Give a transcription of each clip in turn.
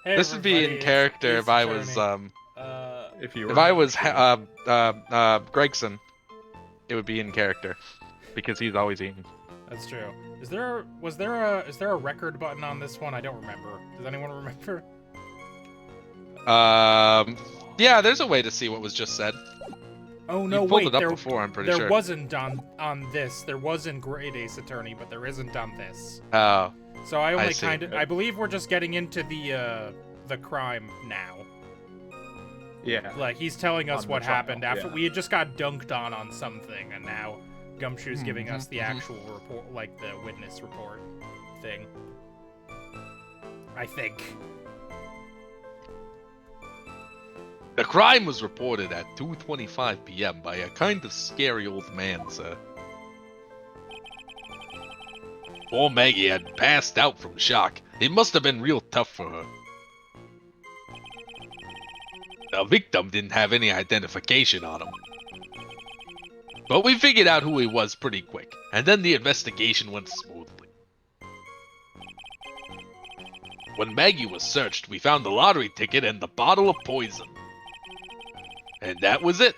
Hey, This would be in character if I was if I was Gregson. It would be in character because he's always eating. That's true. Is there a record button on this one? I don't remember. Does anyone remember? Yeah, there's a way to see what was just said. Oh no, you pulled wait. it up before, I'm pretty sure. There wasn't on this. There was in Great Ace Attorney, but there isn't on this. Oh. So I only I believe we're just getting into the crime now. Yeah. Like he's telling us what happened after we had just got dunked on something, and now Gumshoe's giving us the actual report, like the witness report thing. I think. The crime was reported at 2:25 p.m. by a kind of scary old man, sir. Poor Maggie had passed out from shock. It must have been real tough for her. The victim didn't have any identification on him. But we figured out who he was pretty quick, and then the investigation went smoothly. When Maggie was searched, we found the lottery ticket and the bottle of poison. And that was it.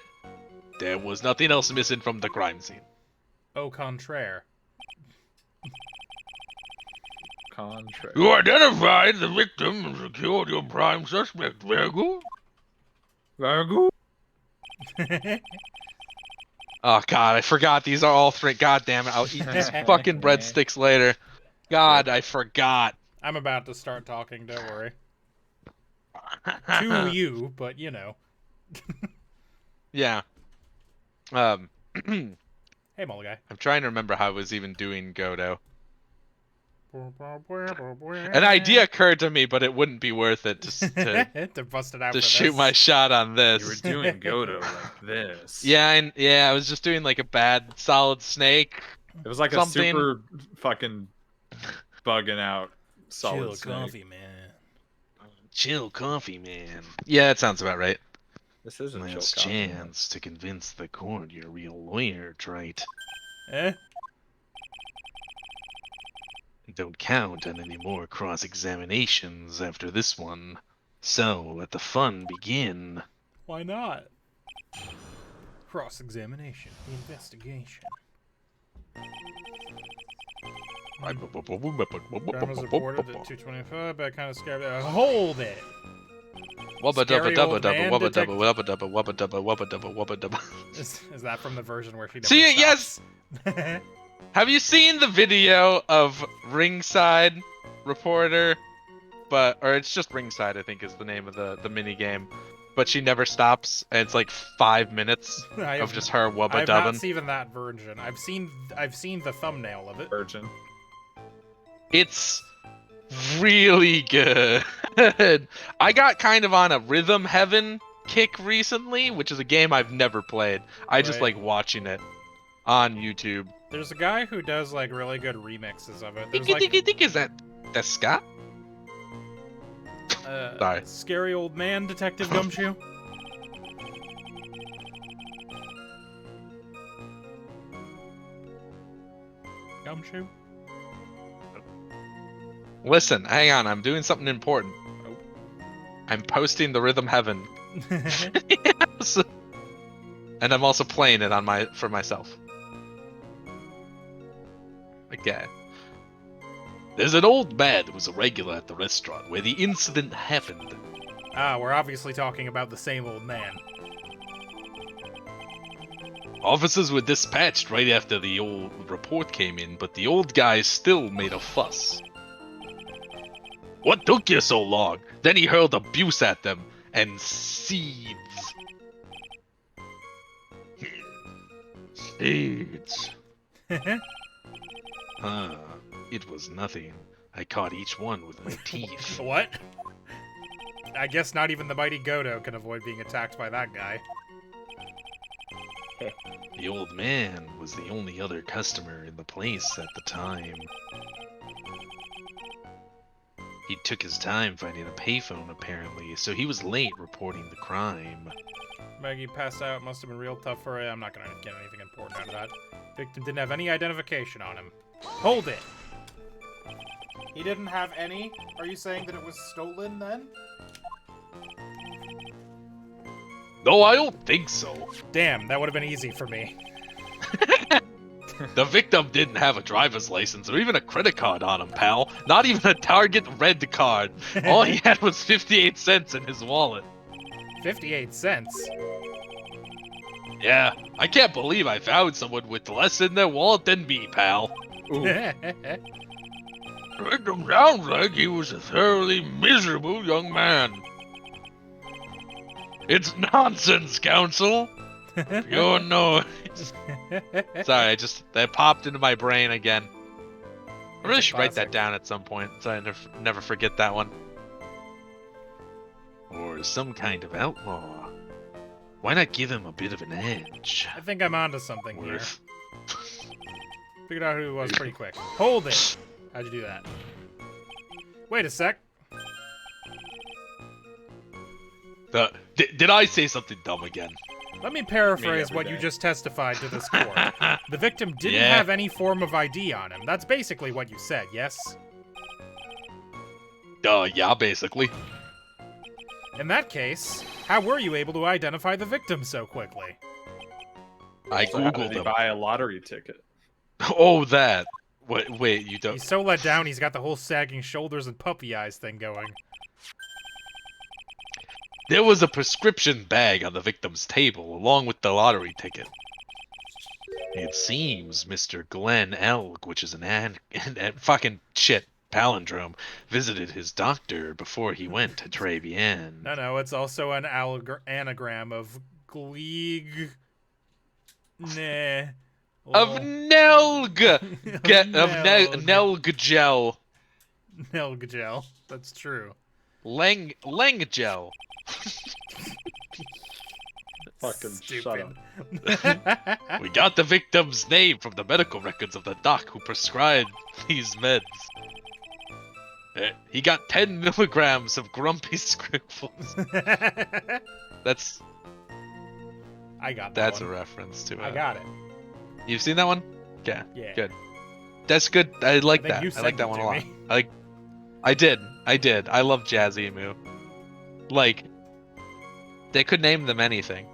There was nothing else missing from the crime scene. Au contraire. You identified the victim and secured your prime suspect, very good. Very good. Oh god, I forgot these are all three. God damn it, I'll eat these fucking breadsticks later. God, I forgot. I'm about to start talking, don't worry. To you, but you know. Yeah. Hey, Mully guy. I'm trying to remember how I was even doing Kudo. An idea occurred to me, but it wouldn't be worth it to bust it out to shoot my shot on this. You were doing Kudo like this. Yeah, I was just doing like a bad solid snake. It was like something. a super fucking bugging out solid Chill snake. coffee, man. Chill coffee, man. Yeah, that sounds about right. This isn't Last chill coffee, chance to convince the court you're a real lawyer, Trite. Eh? Don't count on any more cross-examinations after this one. So, let the fun begin. Why not? Cross-examination. Investigation. Crime was reported at 2:25, but I kind of scared. Hold it! Wubba dubba Scary dubba old dubba man wubba detect- dubba wubba dubba wubba dubba wubba dubba wubba dubba. Is that from the version where she never See, stops? yes! Have you seen the video of Ringside Reporter? Or it's just Ringside, I think is the name of the mini game. But she never stops, and it's like 5 minutes of just her wubba I've dubbing. not seen that version. I've seen the thumbnail of it. Virgin. It's really good. I got kind of on a Rhythm Heaven kick recently, which is a game I've never played. I just like watching it on YouTube. There's a guy who does like really good remixes of it. There's Think is that Scott? Sorry. Scary old man, Detective Gumshoe. Gumshoe? Listen, hang on. I'm doing something important. I'm posting the Rhythm Heaven. Yes. And I'm also playing it for myself. Okay. There's an old man who was a regular at the restaurant where the incident happened. Ah, we're obviously talking about the same old man. Officers were dispatched right after the old report came in, but the old guy still made a fuss. What took you so long? Then he hurled abuse at them and seeds. Seeds. It was nothing. I caught each one with my teeth. What? I guess not even the mighty Kudo can avoid being attacked by that guy. The old man was the only other customer in the place at the time. He took his time finding a payphone, apparently, so he was late reporting the crime. Maggie passed out. Must have been real tough for her. I'm not gonna get anything important out of that. Victim didn't have any identification on him. Hold it! He didn't have any? Are you saying that it was stolen then? No, I don't think so. Damn, that would have been easy for me. The victim didn't have a driver's license or even a credit card on him, pal. Not even a Target red card. All he had was 58 cents in his wallet. 58 cents? Yeah, I can't believe I found someone with less in their wallet than me, pal. That's Victim sounds like he was a thoroughly miserable young man. It's nonsense, counsel. Pure noise. Sorry, that popped into my brain again. I really should write that down at some point so I never forget that one. Or some kind of outlaw. Why not give him a bit of an edge? I think I'm onto something here. Figured out who it was pretty quick. Hold it! How'd you do that? Wait a sec. Did I say something dumb again? Let me paraphrase what you just testified to this court. The victim didn't Yeah. have any form of ID on him. That's basically what you said, yes? Yeah, basically. In that case, how were you able to identify the victim so quickly? I So how did googled he him. buy a lottery ticket? Oh, that. Wait, you don't. He's so let down, he's got the whole sagging shoulders and puppy eyes thing going. There was a prescription bag on the victim's table, along with the lottery ticket. It seems Mr. Glenn Elg, which is an fucking shit palindrome, visited his doctor before he went to Tribulations. No, it's also an anagram of Gleeg. Nah. Of Nelg! Nelgel. Nelgel. That's true. Langgel. Fucking shut up. Stupid. We got the victim's name from the medical records of the doc who prescribed these meds. He got 10 milligrams of grumpy scribbles. That's I got that That's one. a reference to it. I got it. You've seen that one? Yeah. Yeah. Good. That's good. I like think that. you I like sent that it one to a lot. me. I did. I love Jazz Emu. Like, they could name them anything.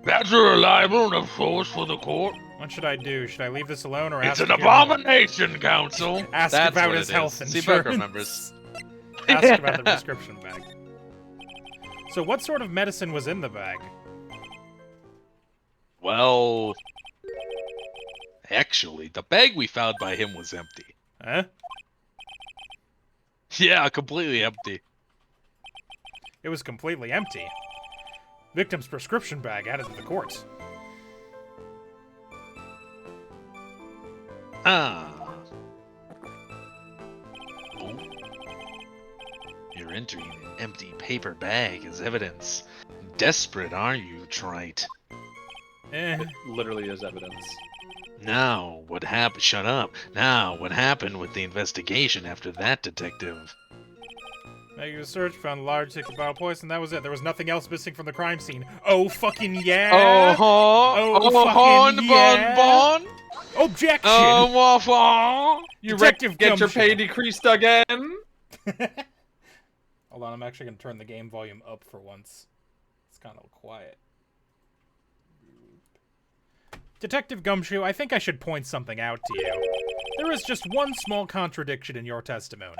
That's a reliable enough source for the court. What should I do? Should I leave this alone or It's ask an again more? abomination, counsel. Ask That's about what his it health is. insurance. See, Buck remembers. Ask about the prescription bag. So what sort of medicine was in the bag? Well, actually, the bag we found by him was empty. Huh? Yeah, completely empty. It was completely empty. Victim's prescription bag added to the court. Ah. Oh. You're entering an empty paper bag as evidence. Desperate, are you, Trite? Eh. It literally is evidence. Now, what happened? Shut up. Now, what happened with the investigation after that detective? Making a search, found a large ticket bottle of poison. That was it. There was nothing else missing from the crime scene. Oh fucking yeah! Fucking yeah! Bon. Objection! You Detective get your Gumshoe. pay decreased again? Hold on, I'm actually gonna turn the game volume up for once. It's kind of quiet. Detective Gumshoe, I think I should point something out to you. There is just one small contradiction in your testimony.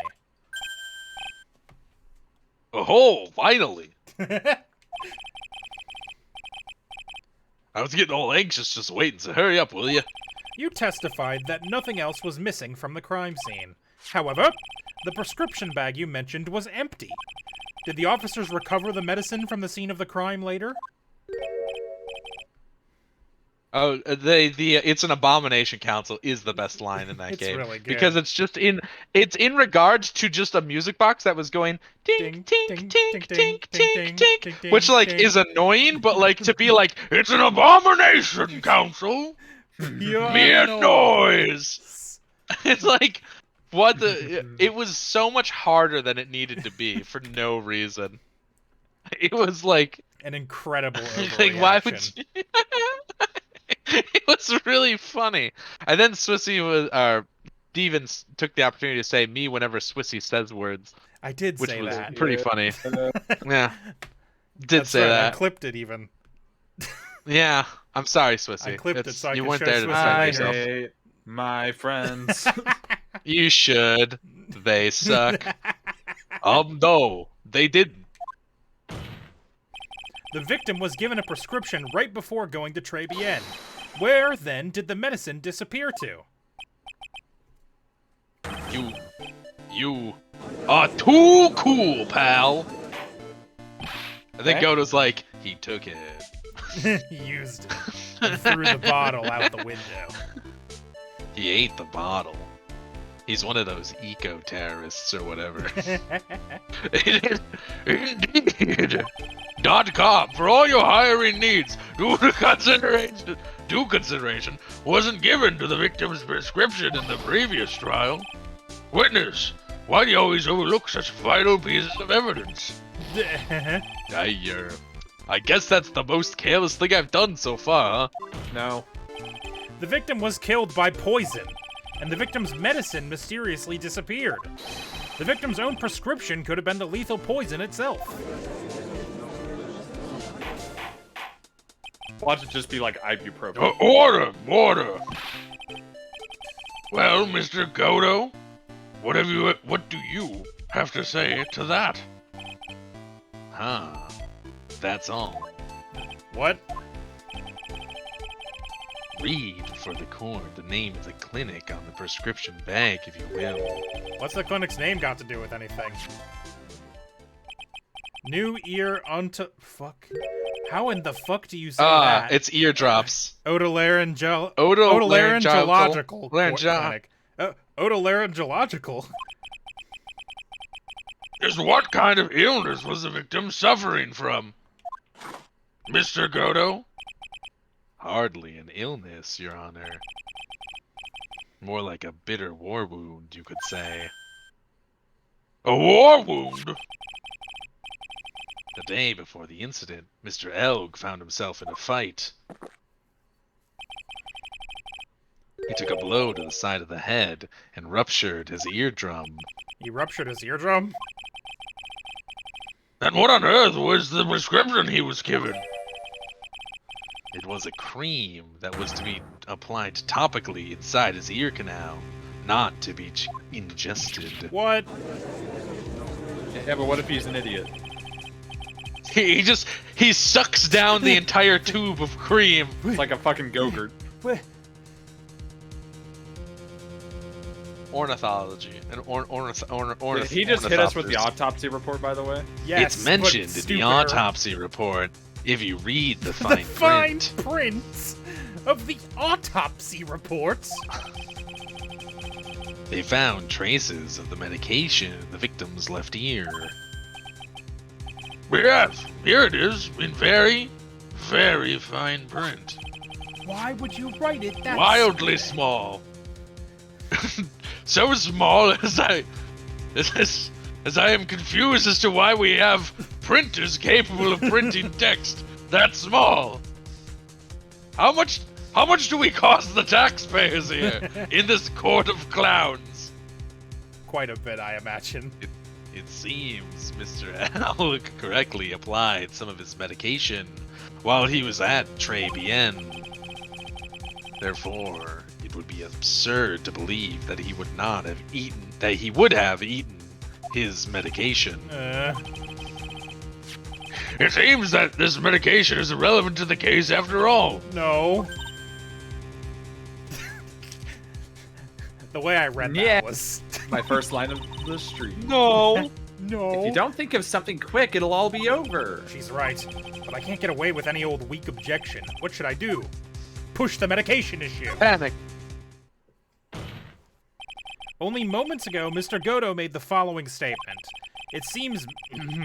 Oh, finally! I was getting all anxious just waiting, so hurry up, will you? You testified that nothing else was missing from the crime scene. However, the prescription bag you mentioned was empty. Did the officers recover the medicine from the scene of the crime later? Oh, it's an abomination, counsel is the best line in that It's game. really good. Because it's in regards to just a music box that was going Ding, tink tink ding, tink ding, tink ding, tink ding, tink, ding, which like ding. is annoying, but like to be like it's an abomination, counsel. Mere noise. It's like what the it was so much harder than it needed to be for no reason. It was like An incredible like why would overreaction. you... It was really funny. And then Swissy was Steven took the opportunity to say me whenever Swissy says words, I did which say was that. pretty funny. Yeah, did That's say right, that. I clipped it even. Yeah, I'm sorry, Swissy. I clipped it so I you could weren't show there to Swissy defend I yourself. hate my friends. You should. They suck. No, they didn't. The victim was given a prescription right before going to Tribulations. Where, then, did the medicine disappear to? You are too cool, pal. I think Goto's like, he took it. He used it. And threw the bottle out the window. He ate the bottle. He's one of those eco-terrorists or whatever. Indeed. .com for all your hiring needs. Due consideration wasn't given to the victim's prescription in the previous trial. Witness, why do you always overlook such vital pieces of evidence? I guess that's the most careless thing I've done so far, huh? No. The victim was killed by poison, and the victim's medicine mysteriously disappeared. The victim's own prescription could have been the lethal poison itself. Watch it just be like ibuprofen. Order! Well, Mr. Kudo, what do you have to say to that? That's all. What? Read for the court the name of the clinic on the prescription bag, if you will. What's the clinic's name got to do with anything? New ear onto... Fuck. How in the fuck do you say that? It's eardrops. Otolaryngological clinic. Otolaryngological? Is what kind of illness was the victim suffering from? Mr. Kudo? Hardly an illness, Your Honor. More like a bitter war wound, you could say. A war wound? The day before the incident, Mr. Elg found himself in a fight. He took a blow to the side of the head and ruptured his eardrum. He ruptured his eardrum? And what on earth was the prescription he was given? It was a cream that was to be applied topically inside his ear canal, not to be ingested. What? Yeah, but what if he's an idiot? He sucks down the entire tube of cream. It's like a fucking Go-Gurt. Ornithology. He just hit us with the autopsy report, by the way. Yes, it's mentioned in the stupider. autopsy report. If you read the fine, print of the autopsy reports. They found traces of the medication in the victim's left ear. Yes, here it is, in very, very fine print. Why would you write it that Wildly small. So small as I am confused as to why we have printers capable of printing text that small. How much do we cost the taxpayers here in this court of clowns? Quite a bit, I imagine. It seems Mr. Elk correctly applied some of his medication while he was at Tribulations. Therefore, it would be absurd to believe that he would have eaten his medication. It seems that this medication is irrelevant to the case after all. No. The way I read that was... My first line of the street. No. If you don't think of something quick, it'll all be over. She's right. But I can't get away with any old weak objection. What should I do? Push the medication issue. Panic. Only moments ago, Mr. Kudo made the following statement. It seems...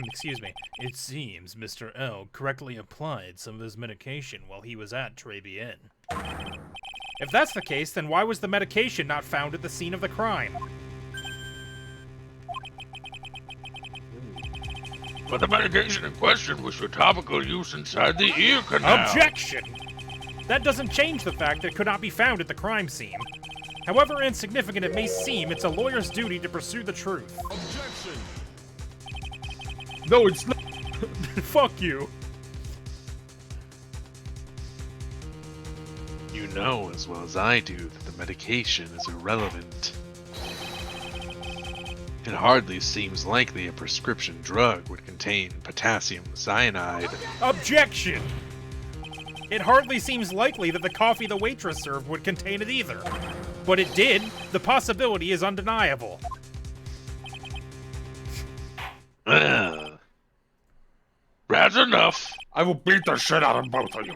excuse me. It seems Mr. L correctly applied some of his medication while he was at Tribulations. If that's the case, then why was the medication not found at the scene of the crime? But the medication in question was for topical use inside the ear canal. Objection! That doesn't change the fact that it could not be found at the crime scene. However insignificant it may seem, it's a lawyer's duty to pursue the truth. Objection. No, it's not. Fuck you. You know as well as I do that the medication is irrelevant. It hardly seems likely a prescription drug would contain potassium cyanide. Objection! It hardly seems likely that the coffee the waitress served would contain it either. But it did. The possibility is undeniable. That's enough. I will beat the shit out of both of you.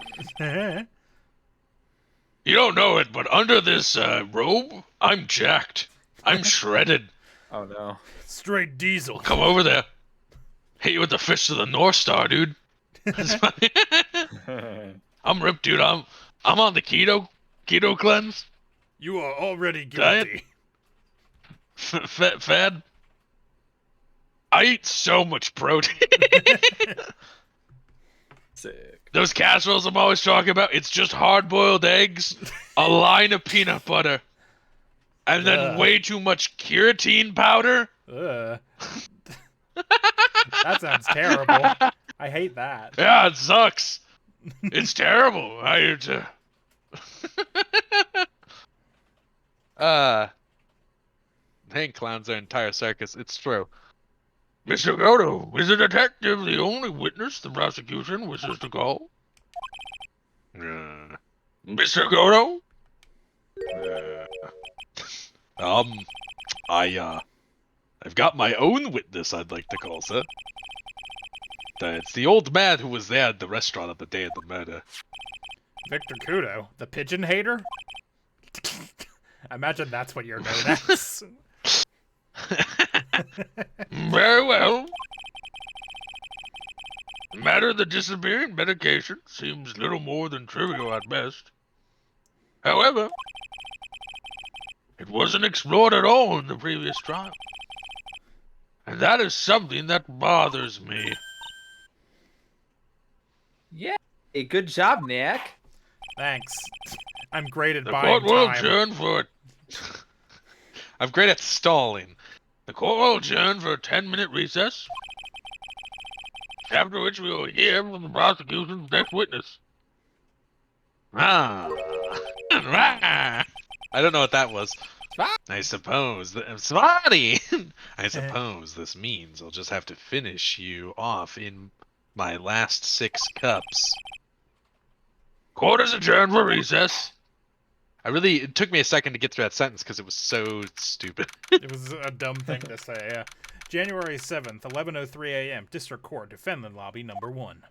You don't know it, but under this robe, I'm jacked. I'm shredded. Oh no. Straight diesel. Come over there. Hit you with the fist of the North Star, dude. I'm ripped, dude. I'm on the keto cleanse. You are already Diet? guilty. Fad. I eat so much protein. Sick. Those casseroles I'm always talking about, it's just hard-boiled eggs, a line of peanut butter, and then Ugh. way too much keratin powder. Ugh. That sounds terrible. I hate that. Yeah, it sucks. It's terrible. Hank clowns their entire circus. It's true. Mr. Kudo, is the detective the only witness the prosecution wishes to call? Mr. Kudo? I've got my own witness I'd like to call, sir. It's the old man who was there at the restaurant on the day of the murder. Victor Kudo, the pigeon hater? I imagine that's what you're known as. Very well. The matter of the disappearing medication seems little more than trivial at best. However, it wasn't explored at all in the previous trial. And that is something that bothers me. Yeah. Hey, good job, Nick. Thanks. I'm great at The buying court will time. adjourn for I'm great at stalling. The court will adjourn for a 10-minute recess, after which we will hear from the prosecution's next witness. I don't know what that was. I suppose Smarty. I suppose this means I'll just have to finish you off in my last 6 cups. Court is adjourned for recess. It took me a second to get through that sentence because it was so stupid. It was a dumb thing to say, yeah. January 7th, 11:03 a.m., District Court, Defendant Lobby number 1.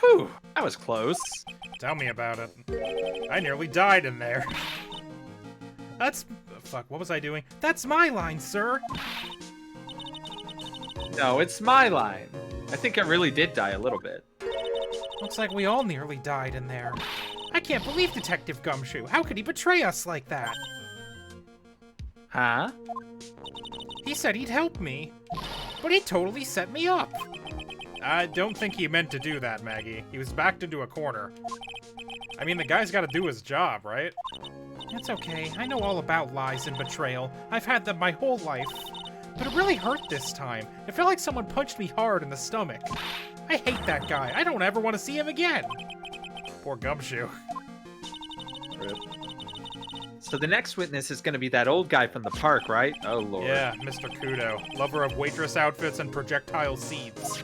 Whew, that was close. Tell me about it. I nearly died in there. Fuck, what was I doing? That's my line, sir! No, it's my line. I think I really did die a little bit. Looks like we all nearly died in there. I can't believe Detective Gumshoe. How could he betray us like that? Huh? He said he'd help me, but he totally set me up. I don't think he meant to do that, Maggie. He was backed into a corner. I mean, the guy's gotta do his job, right? It's okay. I know all about lies and betrayal. I've had them my whole life. But it really hurt this time. It felt like someone punched me hard in the stomach. I hate that guy. I don't ever want to see him again. Poor Gumshoe. Rip. So the next witness is going to be that old guy from the park, right? Oh, Lord. Yeah, Mr. Kudo. Lover of waitress outfits and projectile seeds.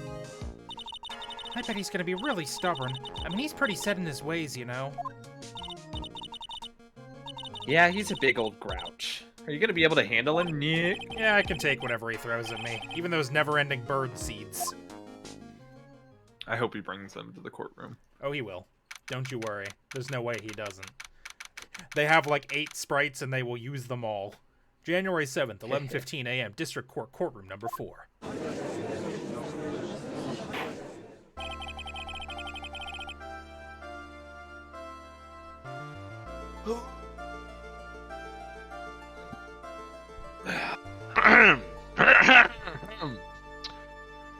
I bet he's gonna be really stubborn. I mean, he's pretty set in his ways, you know. Yeah, he's a big old grouch. Are you going to be able to handle him, Nick? Yeah, I can take whatever he throws at me. Even those never-ending bird seeds. I hope he brings them to the courtroom. Oh, he will. Don't you worry. There's no way he doesn't. They have like 8 sprites and they will use them all. January 7th, 11:15 a.m., District Court, Courtroom number 4.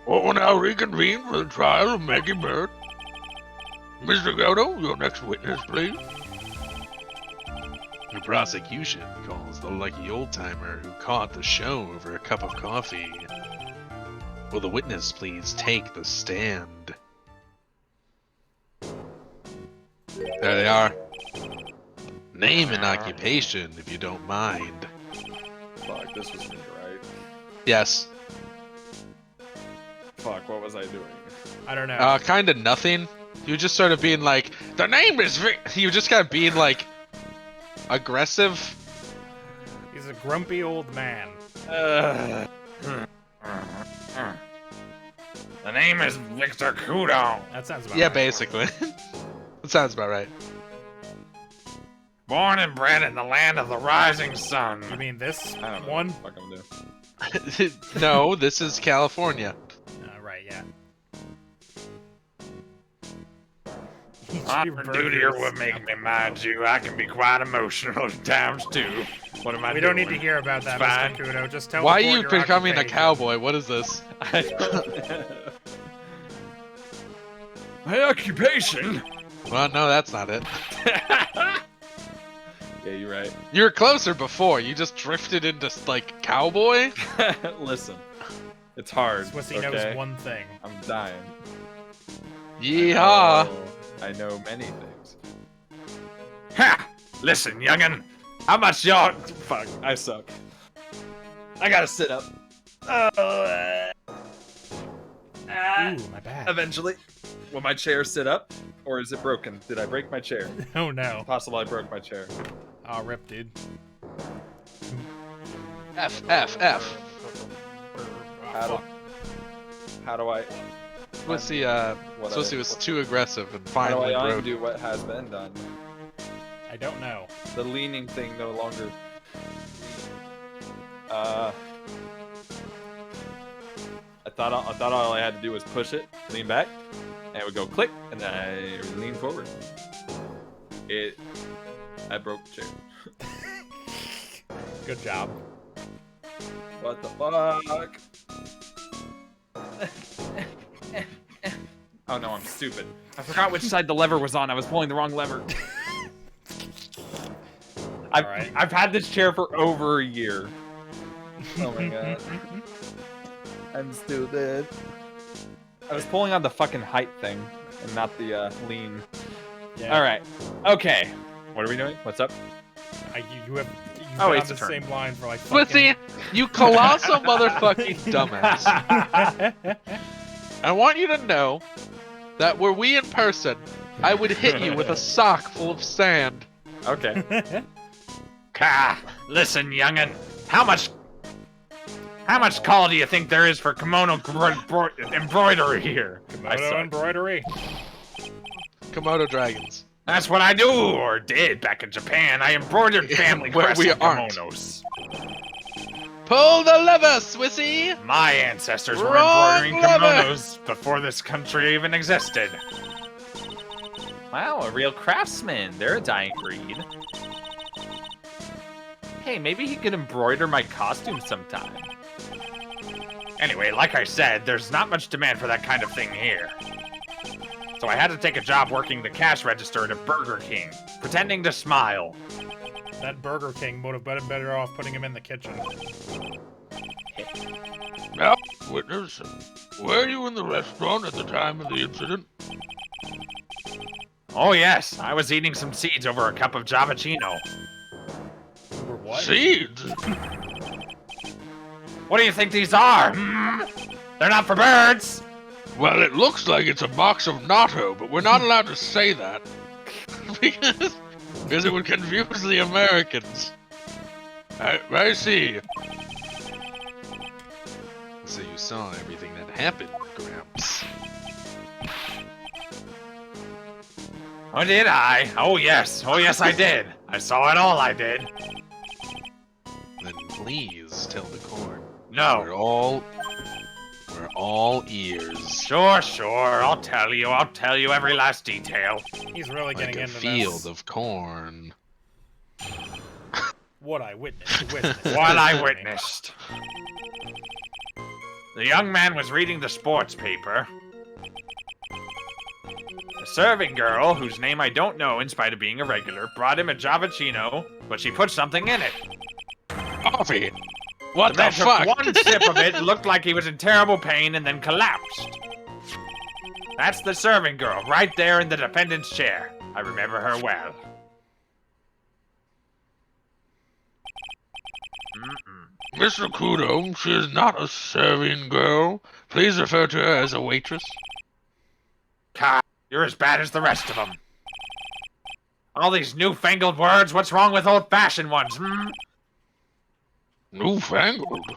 Court will now reconvene for the trial of Maggie Bird. Mr. Kudo, your next witness, please. The prosecution calls the lucky old-timer who caught the show over a cup of coffee. Will the witness please take the stand? There they are. Name and occupation, if you don't mind. Fuck, this was me, right? Yes. Fuck, what was I doing? I don't know. Kind of nothing. You were just sort of being like, the name is You were just kind of being like, aggressive. He's a grumpy old man. The name is Victor Kudo. That sounds about Yeah, right. basically. That sounds about right. Born and bred in the land of the rising sun. You mean this I don't know one? what the fuck I'm doing. No, this is California. Right, yeah. My duty would make me mind you. I can be quite emotional at times too. What am I We doing? don't need to hear about that, Fine. Mr. Kudo. Just tell Why are me you your becoming a occupation. cowboy? What is this? I don't- My occupation? Well, no, that's not it. Yeah, you're right. You were closer before. You just drifted into, like, cowboy? Listen, it's hard. Swissy okay? knows one thing. I'm dying. Yeehaw! I know many things. Ha! Listen, youngin'. How much y'all? Fuck, I suck. I gotta sit up. Ooh, my bad. Eventually. Will my chair sit up? Or is it broken? Did I break my chair? Oh no. Possible I broke my chair. Oh, rip, dude. F, F, F. How do I... Swissy, What Swissy was too aggressive and How do finally I broke. undo what has been done? I don't know. The leaning thing no longer... I thought all I had to do was push it, lean back, and it would go click, and then I lean forward. I broke the chair. Good job. What the fuck? Oh no, I'm stupid. I forgot which side the lever was on. I was pulling the wrong lever. Alright. I've had this chair for over a year. Oh my god. I'm stupid. I was pulling on the fucking height thing and not the lean. Yeah. Alright. Okay. What are we doing? What's up? You have Oh, been it's on a the turn. same line for like Swissy, you colossal motherfucking dumbass. I want you to know that were we in person, I would hit you with a sock full of sand. Okay. Listen, youngin'. How much call do you think there is for kimono embroidery here? I Komodo suck. embroidery. Komodo dragons. That's what I do, or did, back in Japan. I embroidered family Where crests we and aren't. kimonos. Pull the lever, Swissy! My ancestors were Wrong embroidering lever. kimonos before this country even existed. Wow, a real craftsman. They're a dying breed. Hey, maybe he could embroider my costume sometime. Anyway, like I said, there's not much demand for that kind of thing here. So I had to take a job working the cash register at a Burger King, pretending to smile. That Burger King would have been better off putting him in the kitchen. Now, witness, were you in the restaurant at the time of the incident? Oh yes, I was eating some seeds over a cup of Javachino. Or what? Seeds? What do you think these are? Hmm? They're not for birds! Well, it looks like it's a box of natto, but we're not allowed to say that. because it would confuse the Americans. I see. So you saw everything that happened, Gramps. Oh, did I? Oh yes I did. I saw it all, I did. Then please tell the court. No. We're all ears. Sure, I'll tell you every last detail. He's really Like getting a into field this. of corn. What I witnessed. What I witnessed. The young man was reading the sports paper. serving girl, whose name I don't know in spite of being a regular, brought him a Javachino, but she put something in it. Coffee. What The the man took fuck? one sip of it, looked like he was in terrible pain, and then collapsed. That's the serving girl, right there in the defendant's chair. I remember her well. Mr. Kudo, she is not a serving girl. Please refer to her as a waitress. God, you're as bad as the rest of them. All these newfangled words, what's wrong with old-fashioned ones, hmm? Newfangled?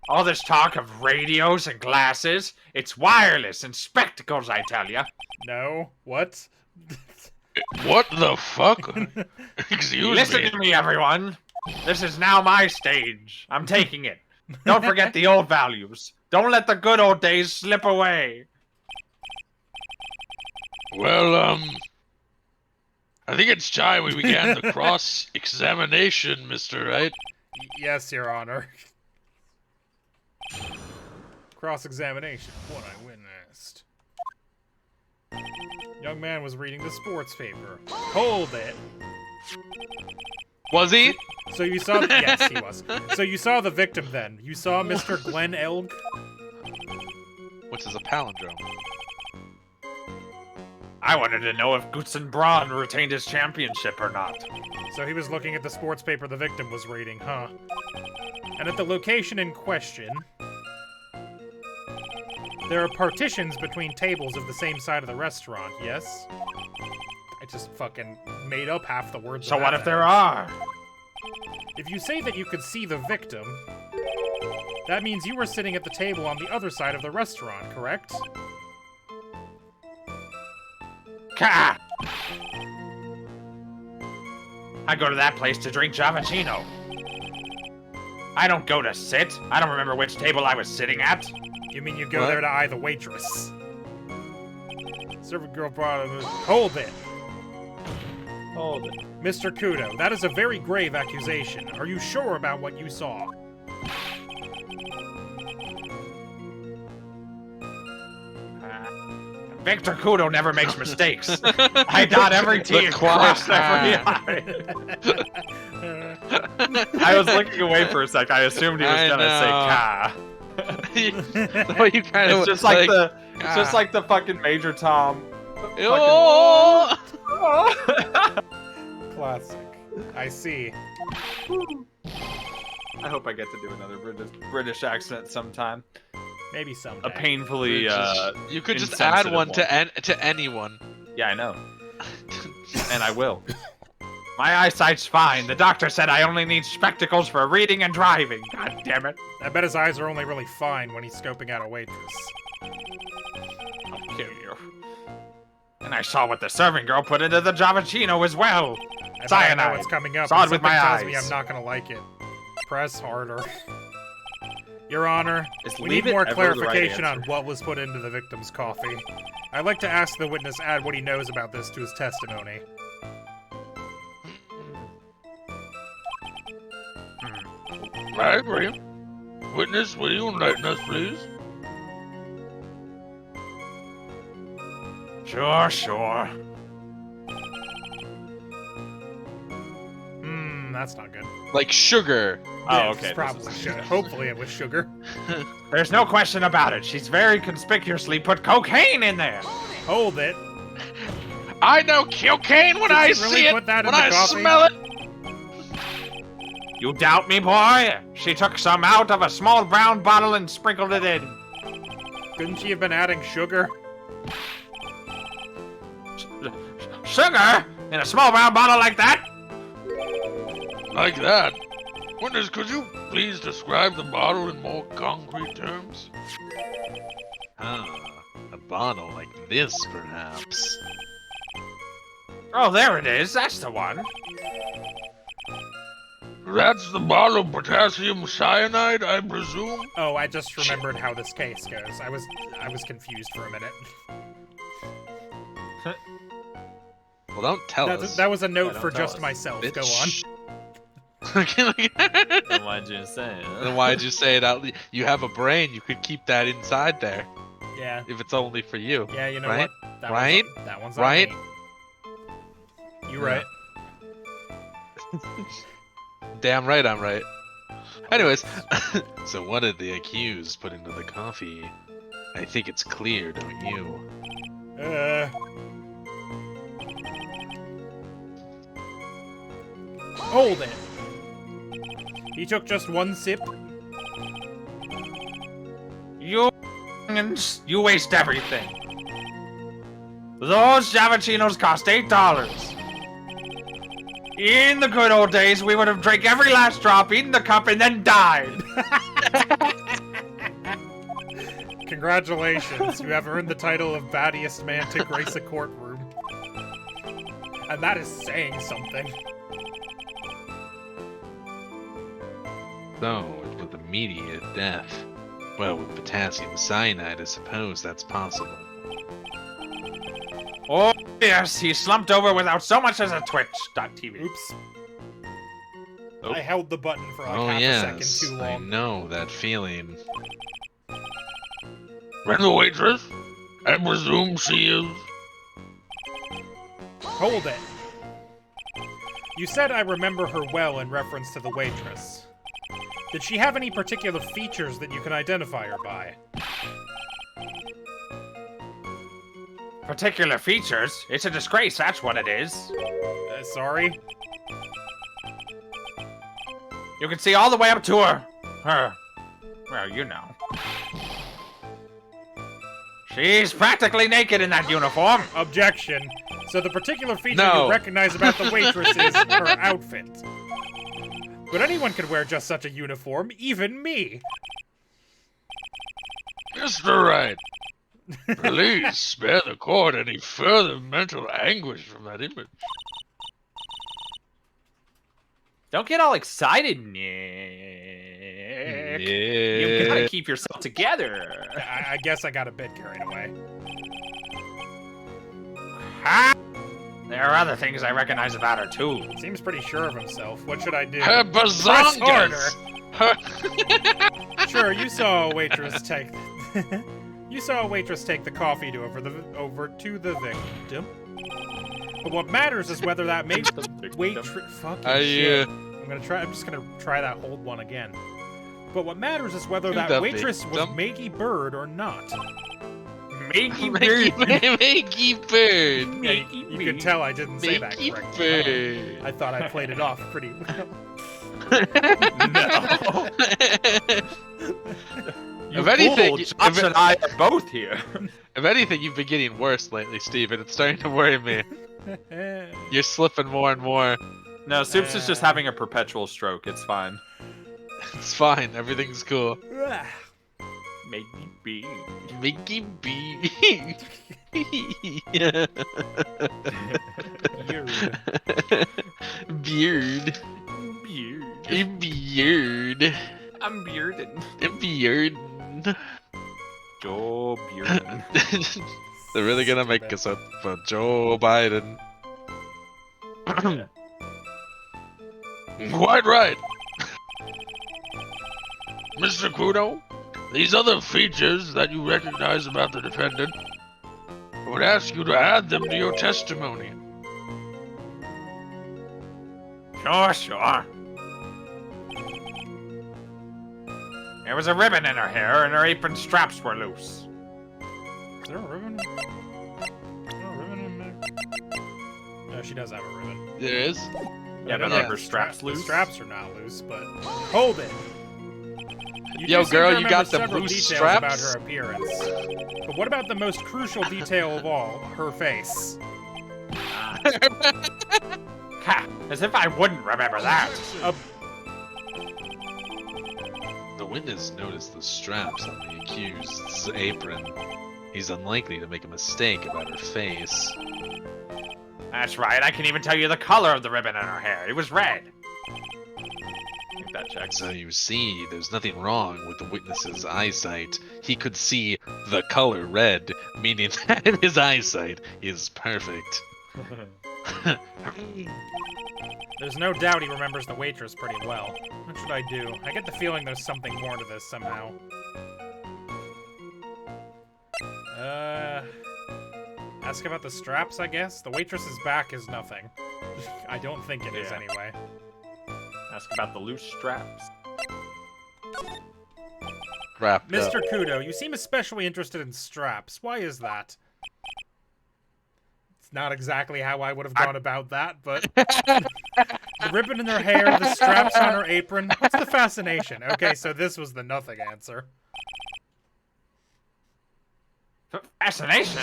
All this talk of radios and glasses, it's wireless and spectacles, I tell ya. No. What? What the fuck? Excuse Listen me. to me, everyone. This is now my stage. I'm taking it. Don't forget the old values. Don't let the good old days slip away. Well, I think it's time we began the cross-examination, Mr. Right? Yes, Your Honor. Cross-examination. What I witnessed. Young man was reading the sports paper. Hold it. Was he? So you saw... Yes, he was. So you saw the victim then. You saw Mr. Glenn Elg? Which is a palindrome. I wanted to know if Gutzen Braun retained his championship or not. So he was looking at the sports paper the victim was reading, huh? And at the location in question, there are partitions between tables of the same side of the restaurant, yes? I just fucking made up half the words. So what if there are? If you say that you could see the victim, that means you were sitting at the table on the other side of the restaurant, correct? Ka! I go to that place to drink Javachino. I don't go to sit. I don't remember which table I was sitting at. You mean you go What? there to eye the waitress? Servant girl brought him. Hold it. Hold it. Mr. Kudo, that is a very grave accusation. Are you sure about what you saw? Victor Kudo never makes mistakes. I dot every T and crossed every I. I was looking away for a sec. I assumed he was I gonna say ka. Oh, you kind of It's just like the. It's just like the fucking Major Tom. Oh! Classic. I see. I hope I get to do another British accent sometime. Maybe someday. A painfully You could just add insensitive one to anyone. Yeah, I know. And I will. My eyesight's fine. The doctor said I only need spectacles for reading and driving. God damn it. I bet his eyes are only really fine when he's scoping out a waitress. I'll kill you. And I saw what the serving girl put into the Javachino as well. I bet I know Cyanide. what's coming up. Saw and it with my something tells me eyes. I'm not gonna like it. Press harder. Your Honor, Is we leave need it more ever the right clarification on answer? what was put into the victim's coffee. I'd like to ask the witness add what he knows about this to his testimony. I agree. Witness, will you enlighten us, please? Sure. That's not good. Like sugar. Oh, It's okay. probably sugar. Hopefully it was sugar. There's no question about it. She's very conspicuously put cocaine in there. Hold it. I know cocaine when Did I you really see it. put that in When the I coffee? smell it. You doubt me, boy? She took some out of a small brown bottle and sprinkled it in. Couldn't she have been adding sugar? Sugar? In a small brown bottle like that? Like that. Witness, could you please describe the bottle in more concrete terms? A bottle like this, perhaps. Oh, there it is. That's the one. That's the bottle of potassium cyanide, I presume? Oh, I just remembered how this case goes. I was confused for a minute. Well, don't tell us. That was a note don't for tell just us. myself. Go on. Bitch. Then why'd you say it? Then why'd you say it out? You have a brain. You could keep that inside there. Yeah. If it's only for you. Yeah, you know right? what? That Right? That one's Right? on me. You right. Damn right I'm right. Anyways, so what did the accused put into the coffee? I think it's clear, don't you? Hold it. He took just one sip. You waste everything. Those Javicinos cost $8. In the good old days, we would have drank every last drop, eaten the cup, and then died. Congratulations, you have earned the title of battiest man to grace a courtroom. And that is saying something. So, with immediate death. Well, with potassium cyanide, I suppose that's possible. Oh, yes, he slumped over without so much as a twitch.tv. Oops. Oh. I held the button for like Oh half yes, a second too I long. know that feeling. Ring the waitress? I presume she is. Hold it. You said I remember her well in reference to the waitress. Did she have any particular features that you can identify her by? Particular features? It's a disgrace, that's what it is. Sorry? You can see all the way up to her. Well, you know. She's practically naked in that uniform. Objection. So the particular feature No. you recognize about the waitress is her outfit. But anyone could wear just such a uniform, even me. Mr. Wright, please spare the court any further mental anguish from that image. Don't get all excited, Nick. You gotta keep yourself together. I guess I got a bit carried away. Ha! There are other things I recognize about her, too. Seems pretty sure of himself. What should I do? Her Press bazongas! Her... Sure, you saw a waitress take... You saw a waitress take the coffee over to the victim. But what matters is whether that made the waitress... Fucking shit. I'm just gonna try that hold one again. But what matters is whether that waitress was Maggie Bird or not. Maggie Bird. Maggie Bird. You can tell I didn't say that Maggie correctly. Bird. I thought I played it off pretty well. No. If anything, Josh and I are both here. If anything, you've been getting worse lately, Steven. It's starting to worry me. You're slipping more and more. No, Soups is just having a perpetual stroke. It's fine. It's fine. Everything's cool. Maggie B. Maggie B. Beard. Beard. I'm bearded. Beard. Joe Bearden. They're really gonna make us up for Joe Biden. Quite right. Mr. Kudo, these other features that you recognize about the defendant, I would ask you to add them to your testimony. Sure. There was a ribbon in her hair, and her apron straps were loose. Is there a ribbon? Is there a ribbon in there? No, she does have a ribbon. There is? Yeah, but Yeah, are her straps loose? The straps are not loose, but... Hold it! You Yo, do seem girl, to you got remember them several loose details straps? about her appearance. But what about the most crucial detail of all, her face? Ha! As if I wouldn't remember that. The witness noticed the straps on the accused's apron. He's unlikely to make a mistake about her face. That's right, I can even tell you the color of the ribbon in her hair. It was red. I think that checks. So you see, there's nothing wrong with the witness's eyesight. He could see the color red, meaning that his eyesight is perfect. There's no doubt he remembers the waitress pretty well. What should I do? I get the feeling there's something more to this somehow. Ask about the straps, I guess. The waitress's back is nothing. I don't think it is Yeah. anyway. Ask about the loose straps. Wrapped up. Mr. Kudo, you seem especially interested in straps. Why is that? It's not exactly how I would have gone about that, but... The ribbon in her hair, the straps on her apron. What's the fascination? Okay, so this was the nothing answer. Fascination?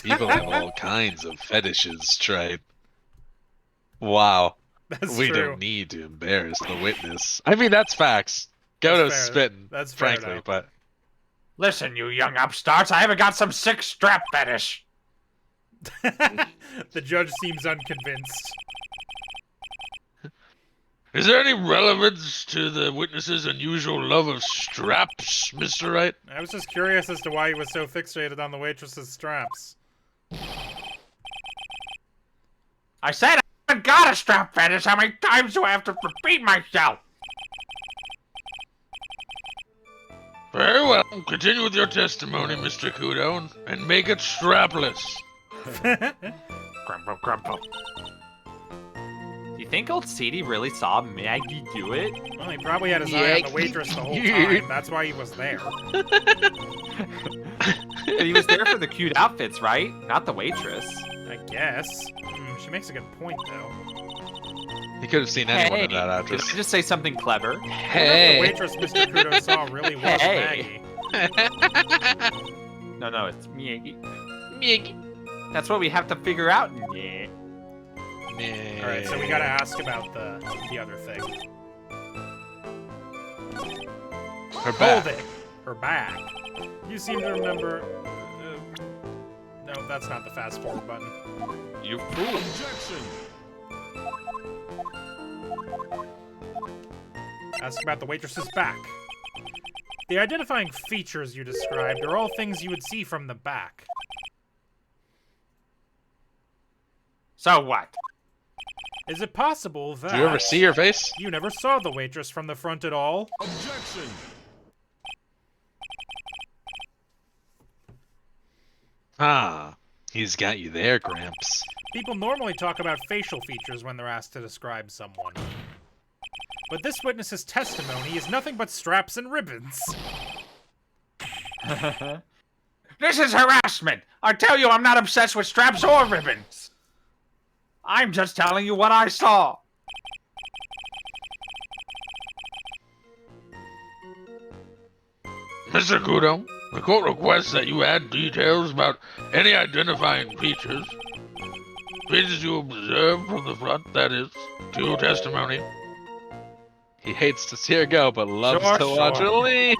People have all kinds of fetishes, Stripe. Wow. That's We true. don't need to embarrass the witness. I mean, that's facts. Goto's fair. spitting, That's fair, frankly, though. but... Listen, you young upstarts, I haven't got some sick strap fetish. The judge seems unconvinced. Is there any relevance to the witness's unusual love of straps, Mr. Wright? I was just curious as to why he was so fixated on the waitress's straps. I said I haven't got a strap fetish. How many times do I have to repeat myself? Very well. Continue with your testimony, Mr. Kudo, and make it strapless. Grumble, grumble. Do you think old CD really saw Maggie do it? Well, he probably had his eye on the waitress the whole time. That's why he was there. But he was there for the cute outfits, right? Not the waitress. I guess. She makes a good point, though. He could have seen anyone in that Did address. I just say something clever? I wonder if the waitress Mr. Kudo saw really was Hey. Maggie. No, it's Maggie. Mig. That's what we have to figure out. Yeah. Alright, so we gotta ask about the other thing. Her back. Hold it! Her back. You seem to remember... no, that's not the fast forward button. You fool. Ask about the waitress's back. The identifying features you described are all things you would see from the back. So what? Is it possible that... Did you ever see her face? You never saw the waitress from the front at all? Ah, he's got you there, Gramps. People normally talk about facial features when they're asked to describe someone. But this witness's testimony is nothing but straps and ribbons. This is harassment. I tell you, I'm not obsessed with straps or ribbons. I'm just telling you what I saw. Mr. Kudo, the court requests that you add details about any identifying features. Features you observe from the front, that is, to your testimony. He hates to see her go, but loves Sure, to watch her sure. leave.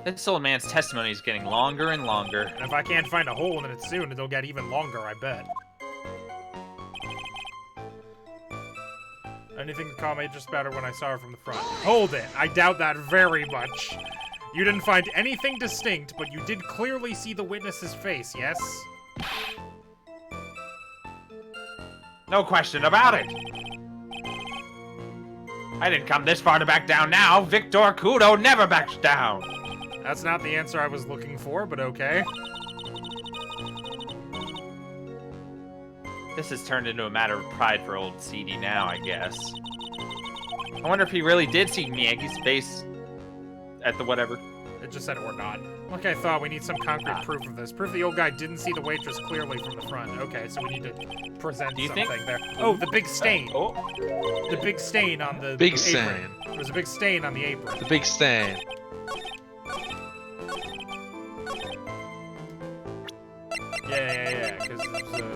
This old man's testimony is getting longer and longer. And if I can't find a hole in it soon, it'll get even longer, I bet. Anything to call me just better when I saw her from the front. Hold it! I doubt that very much. You didn't find anything distinct, but you did clearly see the witness's face, yes? No question about it. I didn't come this far to back down now. Victor Kudo never backs down. That's not the answer I was looking for, but okay. This has turned into a matter of pride for old CD now, I guess. I wonder if he really did see Miyagi's face at the whatever. It just said or not. Like I thought, we need some concrete proof of this. Proof the old guy didn't see the waitress clearly from the front. Okay, so we need to present Do you something think- there. Oh, the big stain. Oh, The big stain on the Big apron. stain. There's a big stain on the apron. The big stain. Yeah, because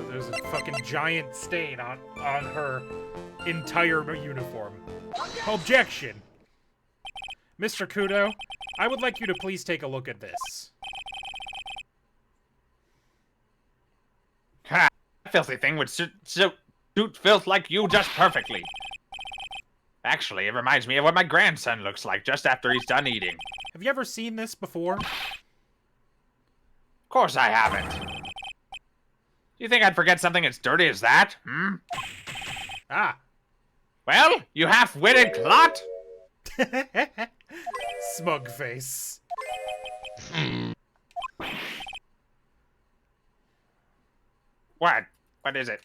there's a fucking giant stain on her entire uniform. Objection! Mr. Kudo, I would like you to please take a look at this. Ha! That filthy thing would suit filth like you just perfectly. Actually, it reminds me of what my grandson looks like just after he's done eating. Have you ever seen this before? Of course I haven't. Do you think I'd forget something as dirty as that? Hmm? Ah. Well, you half-witted clot! smug face. What? What is it?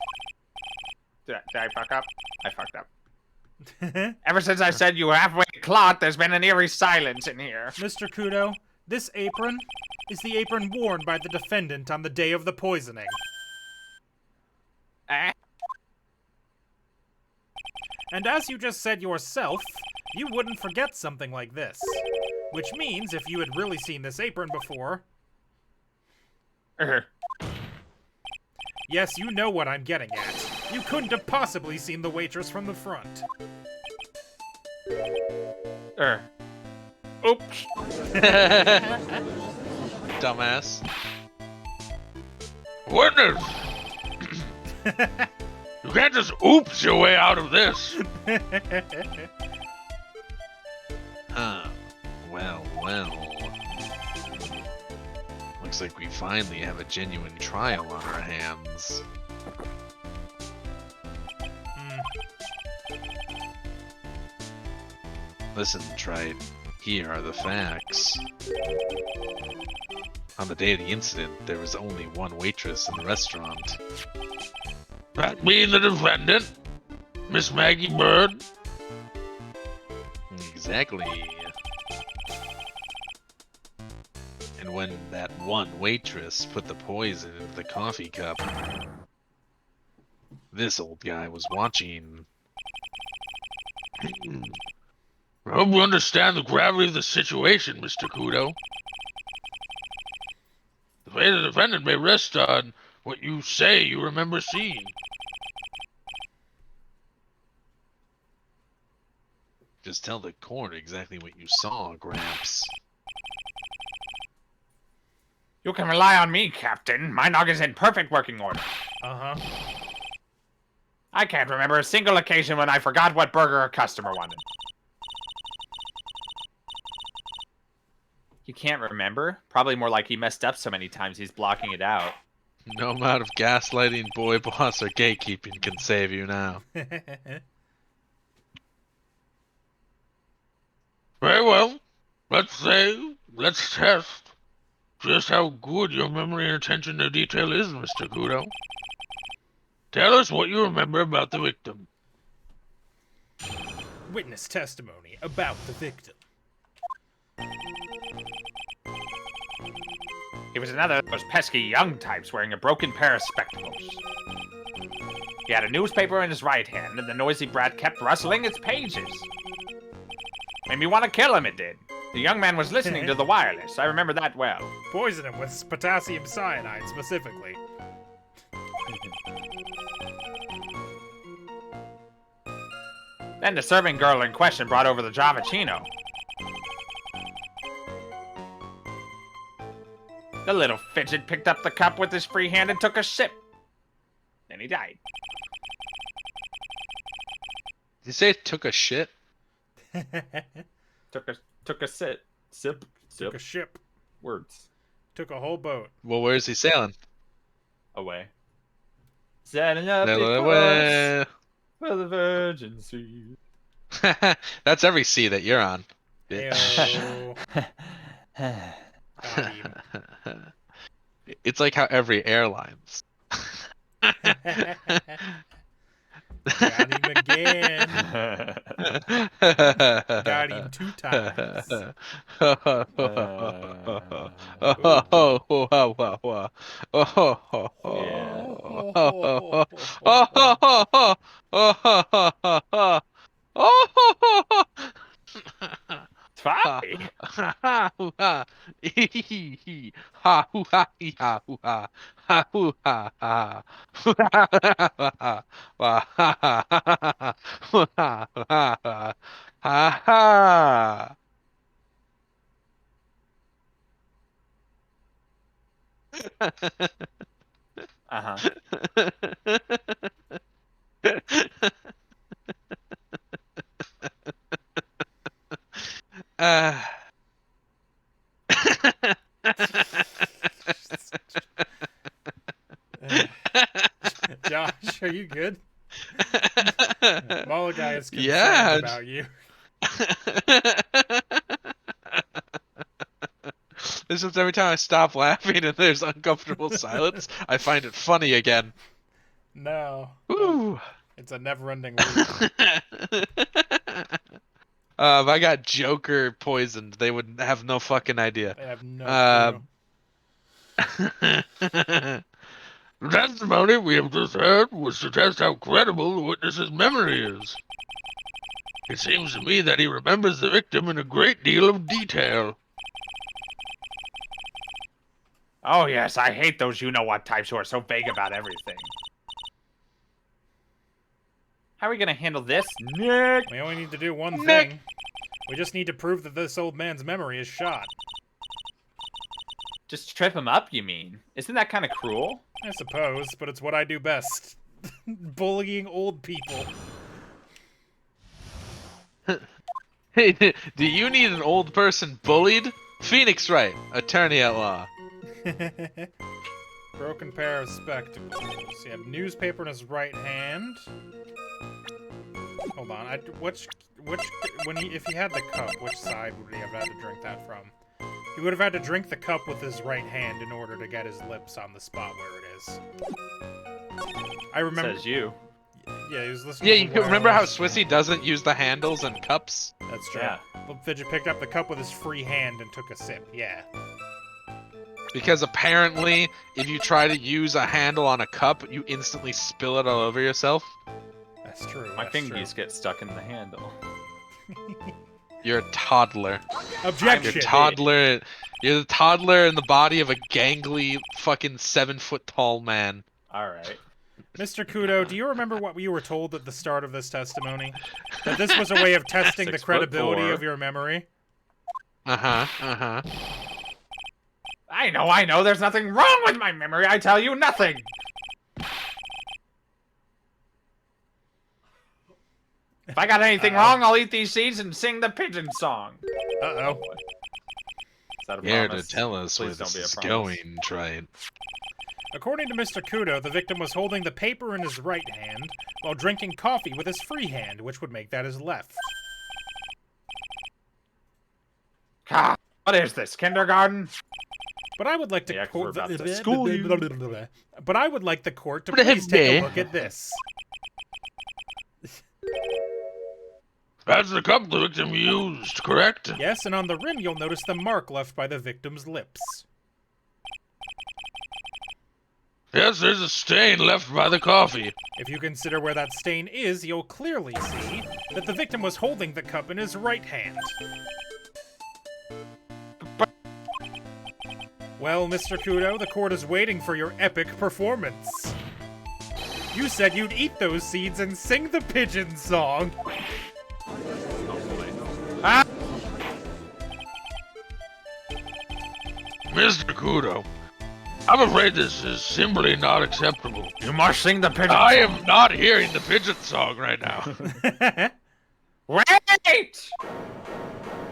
Did I fuck up? I fucked up. Ever since I said you halfway clot, there's been an eerie silence in here. Mr. Kudo, this apron is the apron worn by the defendant on the day of the poisoning. And as you just said yourself, you wouldn't forget something like this. Which means if you had really seen this apron before... Yes, you know what I'm getting at. You couldn't have possibly seen the waitress from the front. Oops. Dumbass. Witness! You can't just oops your way out of this. Well. Looks like we finally have a genuine trial on our hands. Listen, Trite. Here are the facts. On the day of the incident, there was only one waitress in the restaurant. That being the defendant, Miss Maggie Bird? Exactly. And when that one waitress put the poison into the coffee cup, this old guy was watching. I hope you understand the gravity of the situation, Mr. Kudo. The fate of the defendant may rest on what you say you remember seeing. Just tell the court exactly what you saw, Gramps. You can rely on me, Captain. My nog is in perfect working order. Uh-huh. I can't remember a single occasion when I forgot what burger a customer wanted. You can't remember? Probably more like he messed up so many times he's blocking it out. No amount of gaslighting, boy boss, or gatekeeping can save you now. Very well. Let's test just how good your memory and attention to detail is, Mr. Kudo. Tell us what you remember about the victim. Witness testimony about the victim. He was another of those pesky young types wearing a broken pair of spectacles. He had a newspaper in his right hand, and the noisy brat kept rustling its pages. Made me want to kill him, it did. The young man was listening to the wireless. I remember that well. Poison him with potassium cyanide, specifically. Then the serving girl in question brought over the Javachino. The little fidget picked up the cup with his free hand and took a sip. Then he died. Did you say it took a shit? Took a sip. Sip. Took a ship. Words. Took a whole boat. Well, where's he sailing? Away. Setting up Sail a away. course for the Virgin Sea. That's every sea that you're on. Ayo. Got him. It's like how every airline's. Got him again. Got him 2 times. Try. Uh-huh. Josh, are you good? Malachi is concerned Yeah. about you. It's just every time I stop laughing and there's uncomfortable silence, I find it funny again. No. Woo! It's a never-ending loop. If I got Joker poisoned, they would have no fucking idea. They have no clue. The testimony we have just heard was to test how credible the witness's memory is. It seems to me that he remembers the victim in a great deal of detail. Oh yes, I hate those you-know-what types who are so vague about everything. How are we gonna handle this, Nick? We only need to do one Nick. thing. We just need to prove that this old man's memory is shot. Just trip him up, you mean? Isn't that kind of cruel? I suppose, but it's what I do best. Bullying old people. Hey, do you need an old person bullied? Phoenix Wright, attorney at law. Broken pair of spectacles. He had newspaper in his right hand. Hold on. If he had the cup, which side would he have had to drink that from? He would have had to drink the cup with his right hand in order to get his lips on the spot where it is. I remember. Says you. Yeah, he was listening. Yeah, to you the remember how wireless. Swissy doesn't use the handles and cups? That's true. Yeah. Little Fidget picked up the cup with his free hand and took a sip. Yeah. Because apparently, if you try to use a handle on a cup, you instantly spill it all over yourself. That's true. My that's fingies get stuck in the handle. You're a toddler. true. Objection. You're the toddler in the body of a gangly, fucking 7-foot tall man. Alright. Mr. Kudo, do you remember what you were told at the start of this testimony? That this was a way of testing the 6'4". credibility of your memory? I know, there's nothing wrong with my memory, I tell you nothing! If I got anything wrong, I'll eat these seeds and sing the pigeon song. Uh-oh. Is that a Here to promise? tell us where Please don't this be a is promise. going, Trent. According to Mr. Kudo, the victim was holding the paper in his right hand while drinking coffee with his free hand, which would make that his left. God, what is this, kindergarten? But I would like to Yeah, 'cause we're about to school you. But I would like the court to please take a look at this. That's the cup the victim used, correct? Yes, and on the rim you'll notice the mark left by the victim's lips. Yes, there's a stain left by the coffee. If you consider where that stain is, you'll clearly see that the victim was holding the cup in his right hand. Well, Mr. Kudo, the court is waiting for your epic performance. You said you'd eat those seeds and sing the pigeon song. Ah! Mr. Kudo, I'm afraid this is simply not acceptable. You must sing the pigeon I song. am not hearing the pigeon song right now. Wait!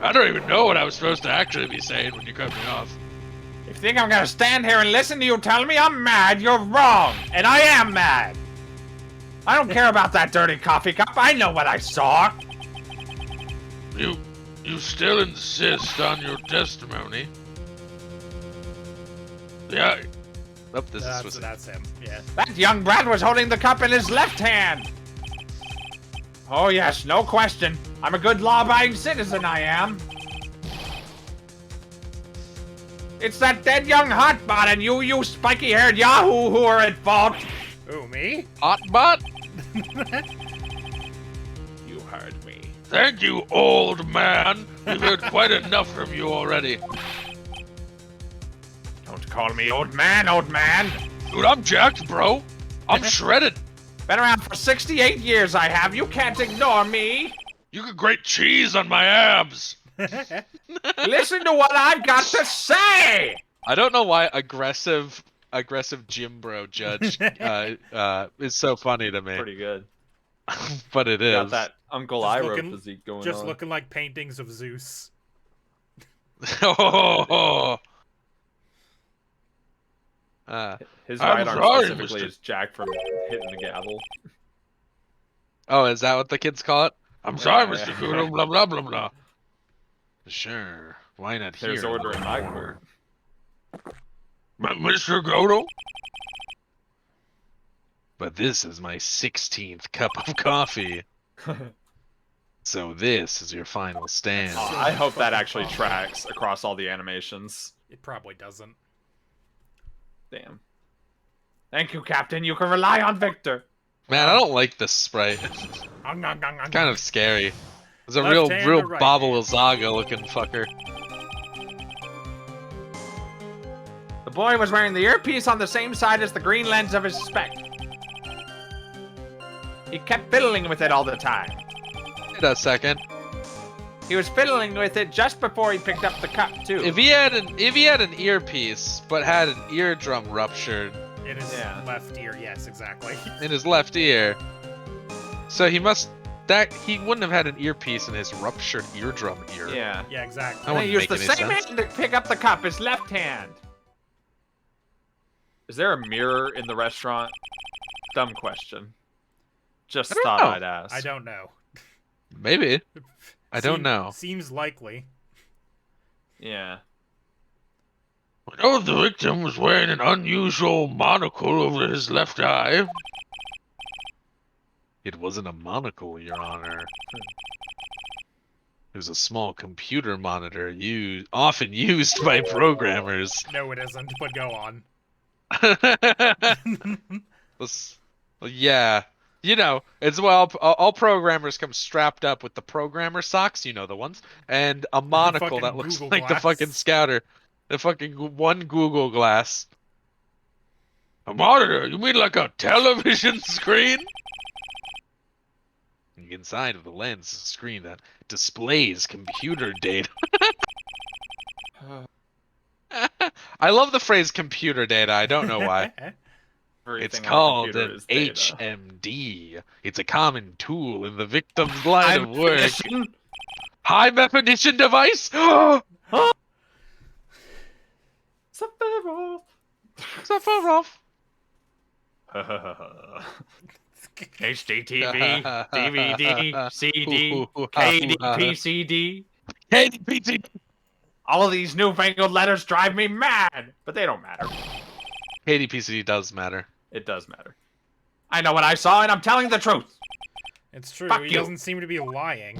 I don't even know what I was supposed to actually be saying when you cut me off. If you think I'm gonna stand here and listen to you tell me I'm mad, you're wrong! And I am mad! I don't care about that dirty coffee cup, I know what I saw! You still insist on your testimony? Yeah. Oh, this is That's him, yeah. That young brat was holding the cup in his left hand! Oh yes, no question. I'm a good law-abiding citizen, I am. It's that dead young hotbot and you spiky-haired yahoo who are at fault! Ooh, me? Hotbot? You heard me. Thank you, old man. We've heard quite enough from you already. Don't call me old man, old man! Dude, I'm jacked, bro. I'm shredded. Been around for 68 years I have, you can't ignore me! You could grate cheese on my abs. Listen to what I've got to say! I don't know why aggressive gym bro judge is so funny to me. Pretty good. But it is. Got that Uncle Just Iroh looking- physique going Just on. looking like paintings of Zeus. Oh. His I'm right arm sorry, specifically Mr. is jacked from hitting the gavel. Oh, is that what the kids call it? I'm sorry, Yeah. Mr. Kudo, blah blah blah blah. Sure. Why not There's here? order in my court. Mr. Kudo? But this is my 16th cup of coffee. So this is your final stand. I hope that actually tracks across all the animations. It probably doesn't. Damn. Thank you, Captain. You can rely on Victor. Man, I don't like this sprite. It's kind of scary. It's a Left real hand or right Baba hand? Zaga looking fucker. The boy was wearing the earpiece on the same side as the green lens of his spec. He kept fiddling with it all the time. Wait a second. He was fiddling with it just before he picked up the cup, too. If he had an earpiece but had an eardrum ruptured In his left ear, yes, exactly. in his left ear, so he wouldn't have had an earpiece in his ruptured eardrum ear. Yeah. Yeah, exactly. That And he wouldn't used the make any same sense. hand to pick up the cup, his left hand. Is there a mirror in the restaurant? Dumb question. Just I don't thought know. I'd ask. I don't know. Maybe. I don't know. Seems likely. Yeah. Oh, the victim was wearing an unusual monocle over his left eye. It wasn't a monocle, Your Honor. It was a small computer monitor often used by programmers. No, it isn't, but go on. Yeah. You know, it's all programmers come strapped up with the programmer socks, you know the ones, and a monocle fucking that looks Google like the Glass. fucking scouter. The fucking one Google Glass. A monitor? You mean like a television screen? Inside of the lens is a screen that displays computer data. I love the phrase computer data. I don't know why. It's Everything on a called computer an is data. HMD. It's a common tool in the victim's line of work. Definition? High definition device? Sephiroth. Sephiroth. HDTV, DVD, CD, KDPCD. KDPT. All of these newfangled letters drive me mad, but they don't matter. KDPCD does matter. It does matter. I know what I saw, and I'm telling the truth. It's true, Fuck he you. doesn't seem to be lying.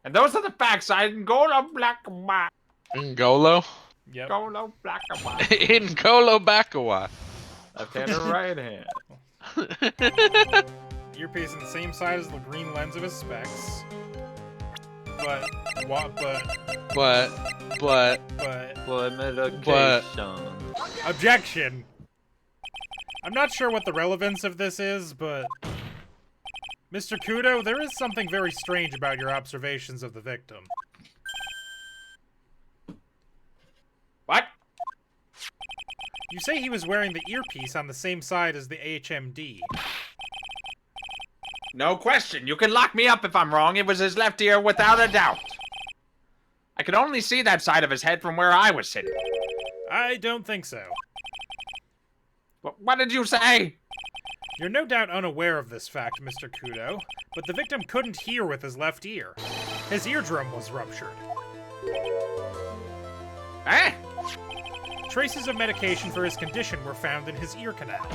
And those are the facts. I Ngolo black and white. Ngolo? Yep. Ngolo black and white. Ngolo Bakawa. Left hand or right hand? Earpiece on the same side as the green lens of his specs. But Blood medication. objection. I'm not sure what the relevance of this is, but Mr. Kudo, there is something very strange about your observations of the victim. What? You say he was wearing the earpiece on the same side as the HMD. No question. You can lock me up if I'm wrong. It was his left ear without a doubt. I could only see that side of his head from where I was sitting. I don't think so. What did you say? You're no doubt unaware of this fact, Mr. Kudo, but the victim couldn't hear with his left ear. His eardrum was ruptured. Eh? Traces of medication for his condition were found in his ear canal.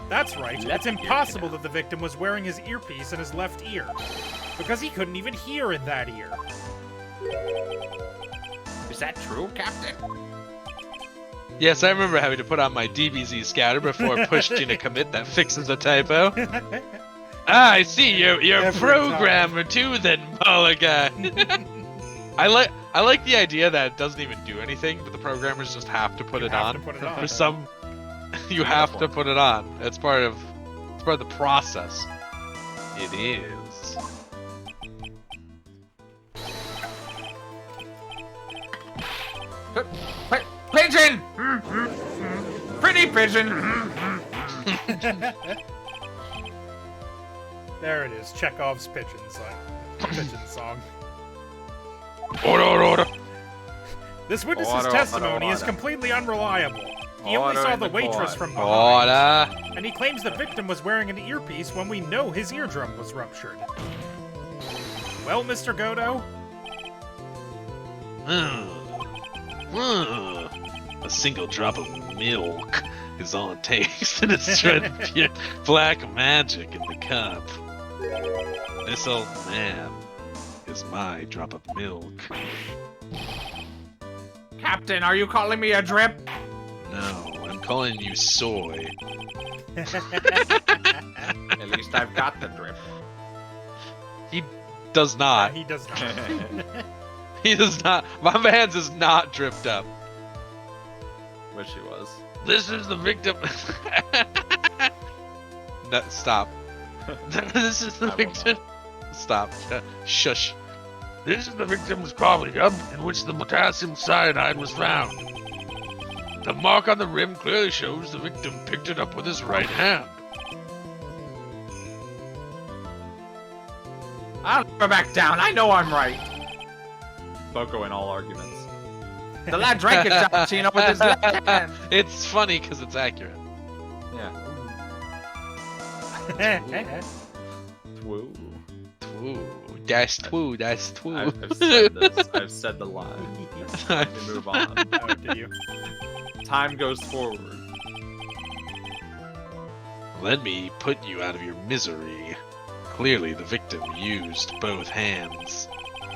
That's right, Left it's ear impossible canal. that the victim was wearing his earpiece in his left ear, because he couldn't even hear in that ear. Is that true, Captain? Yes, I remember having to put on my DBZ scatter before pushing a commit that fixes a typo. Ah, I see. You're a Every programmer too, then, Mulligan. I like the idea that it doesn't even do anything, but the programmers just have to put You it have on. to put it on. For some, you have to put it on. It's part of the process. It is. Pigeon! Pretty pigeon! There it is, Chekhov's pigeon song. Order. This witness's Order, testimony order, is order. completely unreliable. He only Order saw in the the waitress court. from behind, Order. and he claims the victim was wearing an earpiece when we know his eardrum was ruptured. Well, Mr. Godo, A single drop of milk is all it takes to destroy the pure black magic in the cup. This old man is my drop of milk. Captain, are you calling me a drip? No, I'm calling you soy. At least I've got the drip. He does not. He does not. He does not. My man's is not dripped up. Wish he was. This is the victim. No, stop. This is the victim. Stop. Shush. This is the victim's coffee cup in which the potassium cyanide was found. The mark on the rim clearly shows the victim picked it up with his right hand. I'll never back down. I know I'm right. Boko in all arguments. The lad drank it, Cappuccino, with his left hand. It's funny because it's accurate. Yeah. Twoo. Twoo. That's twoo. That's twoo. I've said this. I've said the line. Let me move on. Oh, did you? Time goes forward. Let me put you out of your misery. Clearly, the victim used both hands.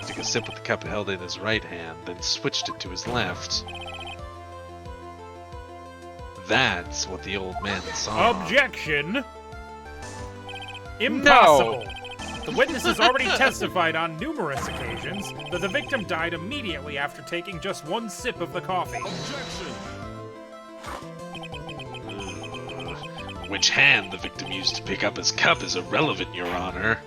Took a sip with the cup held in his right hand, then switched it to his left. That's what the old man saw. Objection! Impossible! The witness has already testified on numerous occasions that the victim died immediately after taking just one sip of the coffee. Which hand the victim used to pick up his cup is irrelevant, Your Honor.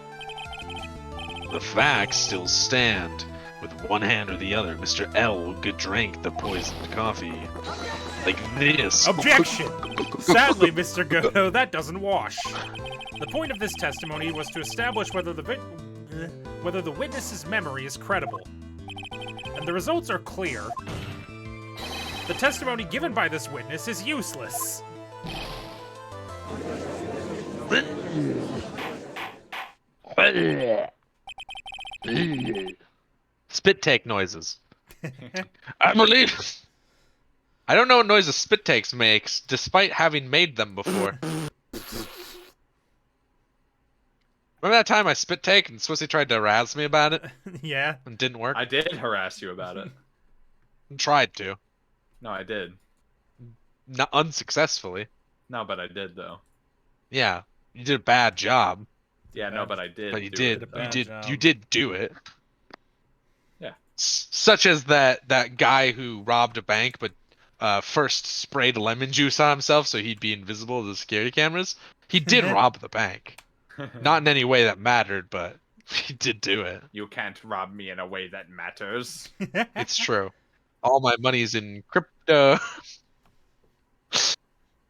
The facts still stand. With one hand or the other, Mr. L drank the poisoned coffee. Like this. Objection! Sadly, Mr. Kudo, that doesn't wash. The point of this testimony was to establish whether the witness's memory is credible. And the results are clear. The testimony given by this witness is useless. Spit take noises. I believe. I don't know what noises spit takes makes, despite having made them before. Remember that time I spit take and Swissy tried to harass me about it? Yeah. And didn't work? I did harass you about it. Tried to. No, I did. Not unsuccessfully. No, but I did though. Yeah. You did a bad job. Yeah, no, but I did. But you do did. it, bad You job. did do it. Yeah. Such as that guy who robbed a bank, but first sprayed lemon juice on himself so he'd be invisible to the security cameras. He did rob the bank. Not in any way that mattered, but he did do it. You can't rob me in a way that matters. It's true. All my money's in crypto.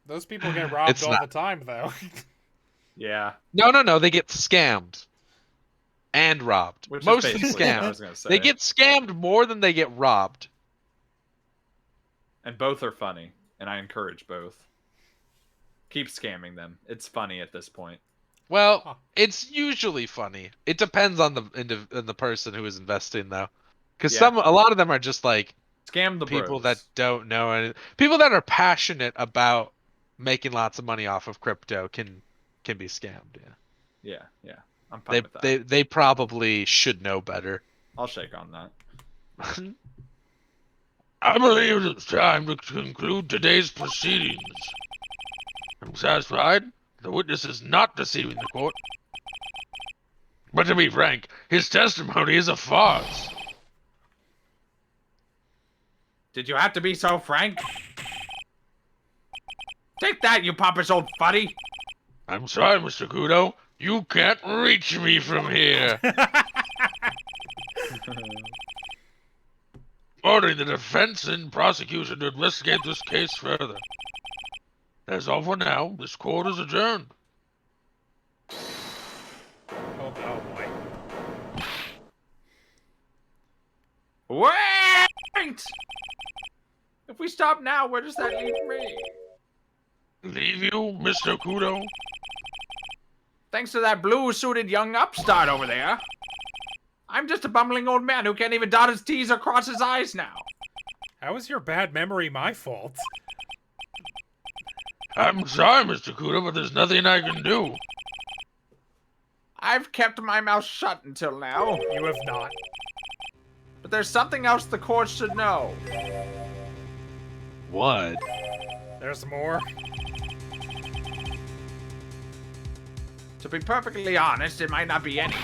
Those people get robbed It's all not. the time, though. Yeah. No, they get scammed. And robbed. Which Mostly is basically what I scammed. was gonna say. They get scammed more than they get robbed. And both are funny, and I encourage both. Keep scamming them. It's funny at this point. Well, it's usually funny. It depends on the person who is investing, though, because Yeah. a lot of them are just like Scam the people bros. that don't know anything. People that are passionate about making lots of money off of crypto can be scammed. Yeah, Yeah. I'm fine with that. they probably should know better. I'll shake on that. I believe it's time to conclude today's proceedings. I'm satisfied. The witness is not deceiving the court. But to be frank, his testimony is a farce. Did you have to be so frank? Take that, you pompous old fuddy! I'm sorry, Mr. Kudo. You can't reach me from here. Ordering the defense and prosecution to investigate this case further. That's all for now. This court is adjourned. Oh boy. Wait! If we stop now, where does that leave me? Leave you, Mr. Kudo? Thanks to that blue-suited young upstart over there. I'm just a bumbling old man who can't even dot his T's or cross his I's now. How is your bad memory my fault? I'm sorry, Mr. Kudo, but there's nothing I can do. I've kept my mouth shut until now. You have not. But there's something else the court should know. What? There's more. To be perfectly honest, it might not be any.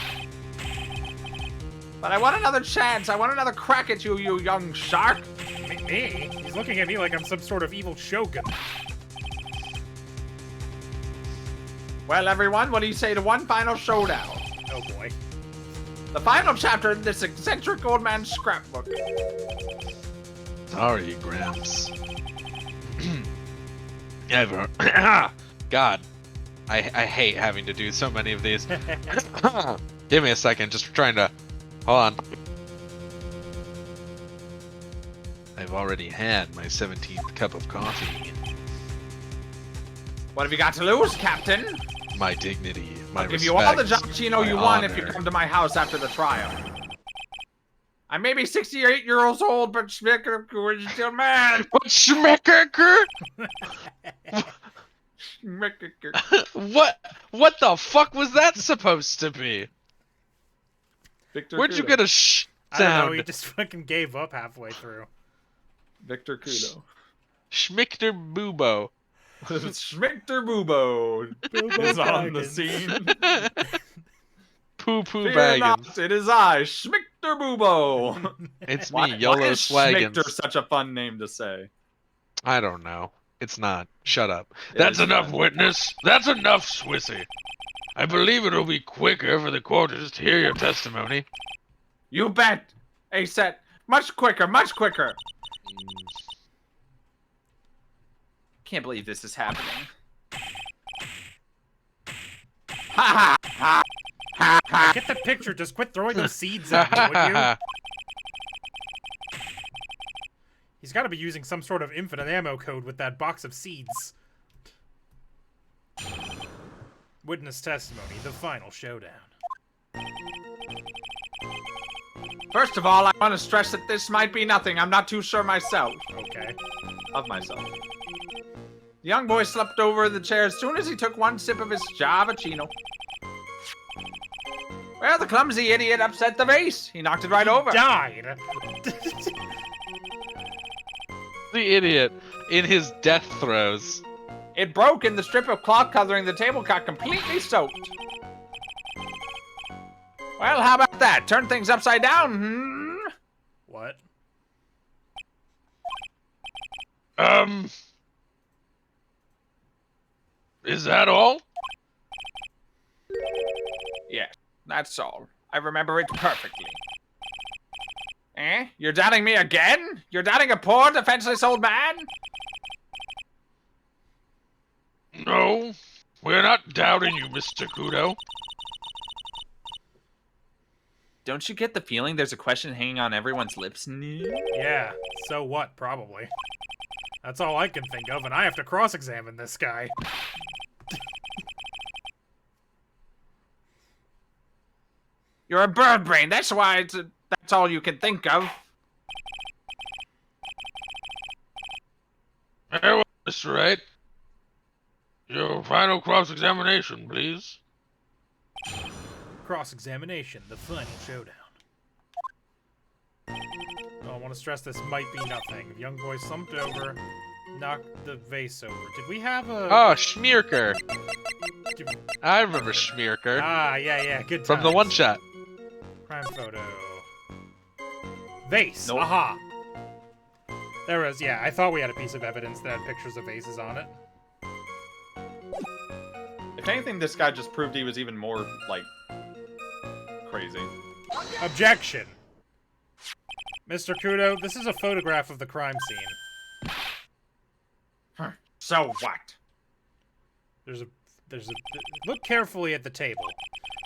But I want another chance. I want another crack at you, you young shark. Me? He's looking at me like I'm some sort of evil shogun. Well, everyone, what do you say to one final showdown? Oh boy. The final chapter in this eccentric old man's scrapbook. Sorry, Gramps. Ever. God. I hate having to do so many of these. Give me a second, just trying to... Hold on. I've already had my 17th cup of coffee. What have you got to lose, Captain? My dignity, my I'll respect, give you all the Giacchino you my want if you honor. come to my house after the trial. I may be 68 years old, but Schmicker is still man. Schmecker? What the fuck was that supposed to be? Victor Where'd you Kudo. get a sh I don't know, sound? he just fucking gave up halfway through. Victor Kudo. Schmichter Boobo. Schmichter Boobo is on the scene. Poo Poo Fear Baggins. not, it is I, Schmichter Boobo. It's Why me, YOLO is Swaggins. Schmichter such a fun name to say? I don't know. It's not. Shut up. It That's is enough, fun. witness. That's enough, Swissy. I believe it'll be quicker for the court to just hear your testimony. You bet. Aset. Much quicker, much quicker. Can't believe this is happening. Ha ha ha ha ha. Get the picture, just quit throwing those seeds at me, would you? He's gotta be using some sort of infinite ammo code with that box of seeds. Witness testimony, the final showdown. First of all, I want to stress that this might be nothing. I'm not too sure myself. Okay. Of myself. The young boy slept over in the chair as soon as he took one sip of his Giavacino. Well, the clumsy idiot upset the vase. He knocked it right over. Died! The idiot in his death throes. It broke and the strip of cloth covering the table got completely soaked. Well, how about that? Turn things upside down, hmm? What? Is that all? Yes, that's all. I remember it perfectly. Eh? You're doubting me again? You're doubting a poor, defenseless old man? No, we're not doubting you, Mr. Kudo. Don't you get the feeling there's a question hanging on everyone's lips? Yeah, so what, probably. That's all I can think of, and I have to cross-examine this guy. You're a bird brain, that's why that's all you can think of. Very well, Mr. Wright. Your final cross-examination, please. Cross-examination, the final showdown. Oh, I want to stress this might be nothing. The young boy slumped over, knocked the vase over. Did we have a... Oh, Schmierker. Did- I remember Schmierker. Ah, yeah, good From the times. one shot. Crime photo. Vase! Nope. Aha! There was, yeah, I thought we had a piece of evidence that had pictures of vases on it. If anything, this guy just proved he was even more, like, crazy. Objection! Mr. Kudo, this is a photograph of the crime scene. So what? There's a... Look carefully at the table.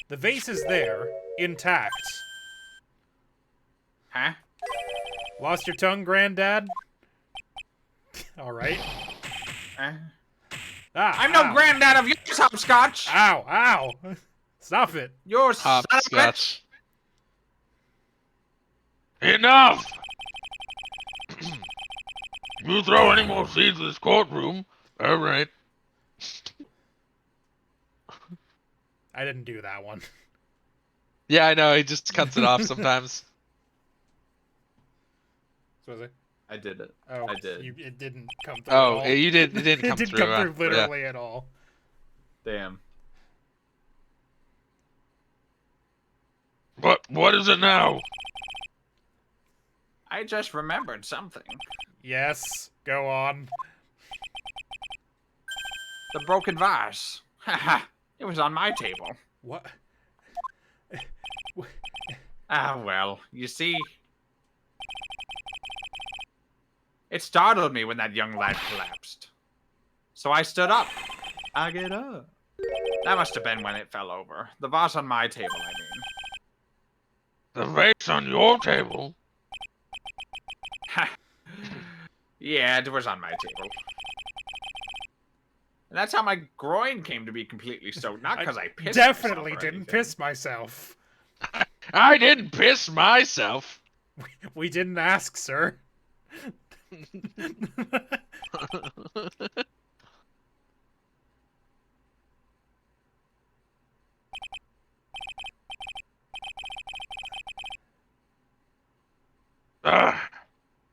The vase is there, intact. Huh? Lost your tongue, Granddad? Alright. Ah, I'm no ow. granddad of yours, hopscotch! Ow, ow! Stop it. Your son of a bitch! Hopscotch. Enough! You throw any more seeds in this courtroom? All right. I didn't do that one. Yeah, I know. He just cuts it off sometimes. So was it? I did it. Oh, I did. It didn't come through. Oh, at all. you did. It didn't come It didn't through. come through Yeah. literally at all. Damn. What is it now? I just remembered something. Yes, go on. The broken vase. Haha, it was on my table. What? Ah, well, you see... It startled me when that young lad collapsed. So I stood up. I get up. That must have been when it fell over. The vase on my table, I mean. The vase on your table? Ha! Yeah, it was on my table. And that's how my groin came to be completely soaked. Not because I pissed Definitely myself or didn't anything. piss myself. I didn't piss myself. We didn't ask, sir.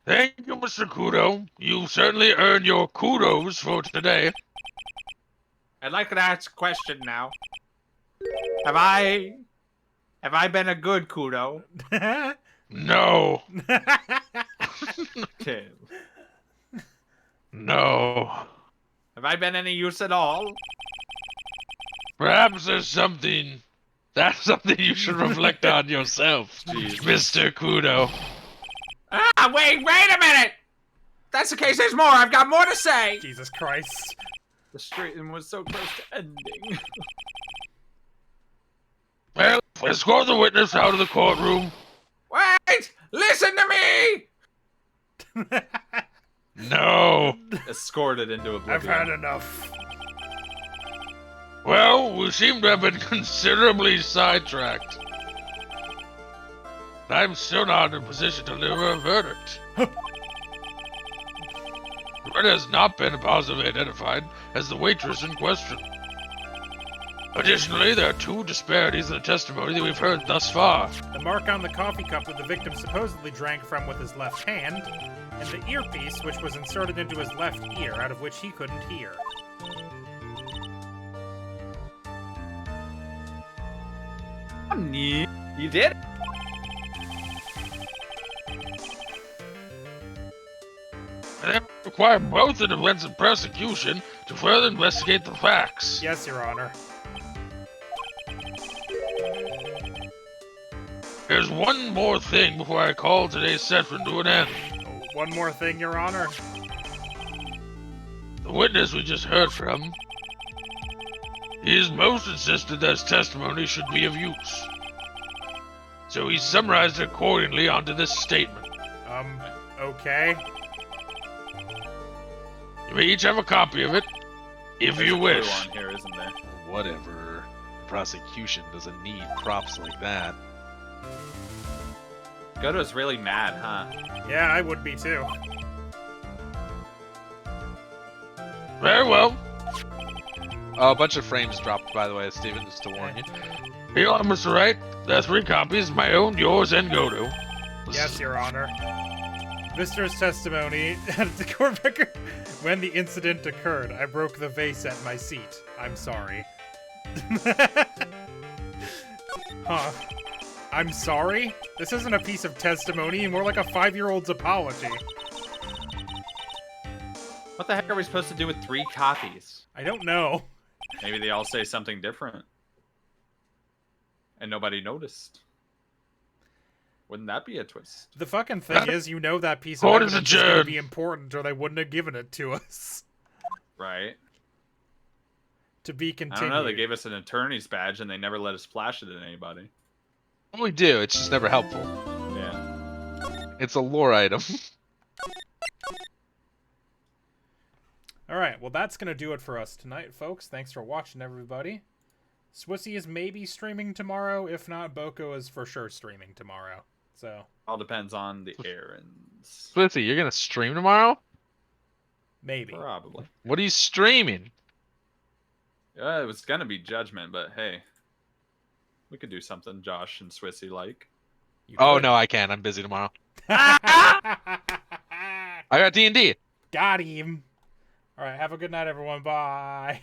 Thank you, Mr. Kudo. You've certainly earned your kudos for today. I'd like to ask a question now. Have I been a good Kudo? No. Okay. No. Have I been any use at all? Perhaps there's something... That's something you should reflect on yourself, Mr. Kudo. Ah, wait a minute! If that's the case, there's more. I've got more to say. Jesus Christ. The straighten was so close to ending. Well, escort the witness out of the courtroom. Wait! Listen to me! No. Escorted into oblivion. I've had enough. Well, we seem to have been considerably sidetracked. I'm still not in a position to deliver a verdict. The murder has not been positively identified as the waitress in question. Additionally, there are two disparities in the testimony that we've heard thus far. The mark on the coffee cup that the victim supposedly drank from with his left hand, and the earpiece which was inserted into his left ear, out of which he couldn't hear. You did? They require both the defense and prosecution to further investigate the facts. Yes, Your Honor. There's one more thing before I call today's session to an end. Oh, one more thing, Your Honor. The witness we just heard from, he's most insistent that his testimony should be of use. So he summarized it accordingly onto this statement. Okay. You may each have a copy of it, if There's you a clue wish. on here, isn't there? Whatever. Prosecution doesn't need props like that. Kudo's really mad, huh? Yeah, I would be too. Very well. Oh, a bunch of frames dropped, by the way, Steven, just to warn you. Here you are, Mr. Wright. There are 3 copies, my own, yours, and Kudo. Yes, Your Honor. Visitor's testimony at the court record. When the incident occurred, I broke the vase at my seat. I'm sorry. Huh. I'm sorry? This isn't a piece of testimony, more like a 5-year-old's apology. What the heck are we supposed to do with 3 copies? I don't know. Maybe they all say something different. And nobody noticed. Wouldn't that be a twist? The fucking thing is, you know that piece of Court is evidence is going to adjourned. be important, or they wouldn't have given it to us. Right? To be I continued. don't know, they gave us an attorney's badge and they never let us flash it at anybody. We do, it's just never helpful. Yeah. It's a lore item. Alright, well that's going to do it for us tonight, folks. Thanks for watching, everybody. Swissy is maybe streaming tomorrow. If not, Boko is for sure streaming tomorrow. So, All depends on the errands. Splitsy, you're gonna stream tomorrow? Maybe. Probably. What are you streaming? It was gonna be Judgment, but hey, we could do something Josh and Swissy like. You Oh could. no, I can't. I'm busy tomorrow. I I got D&D. got him. All right. Have a good night, everyone. Bye.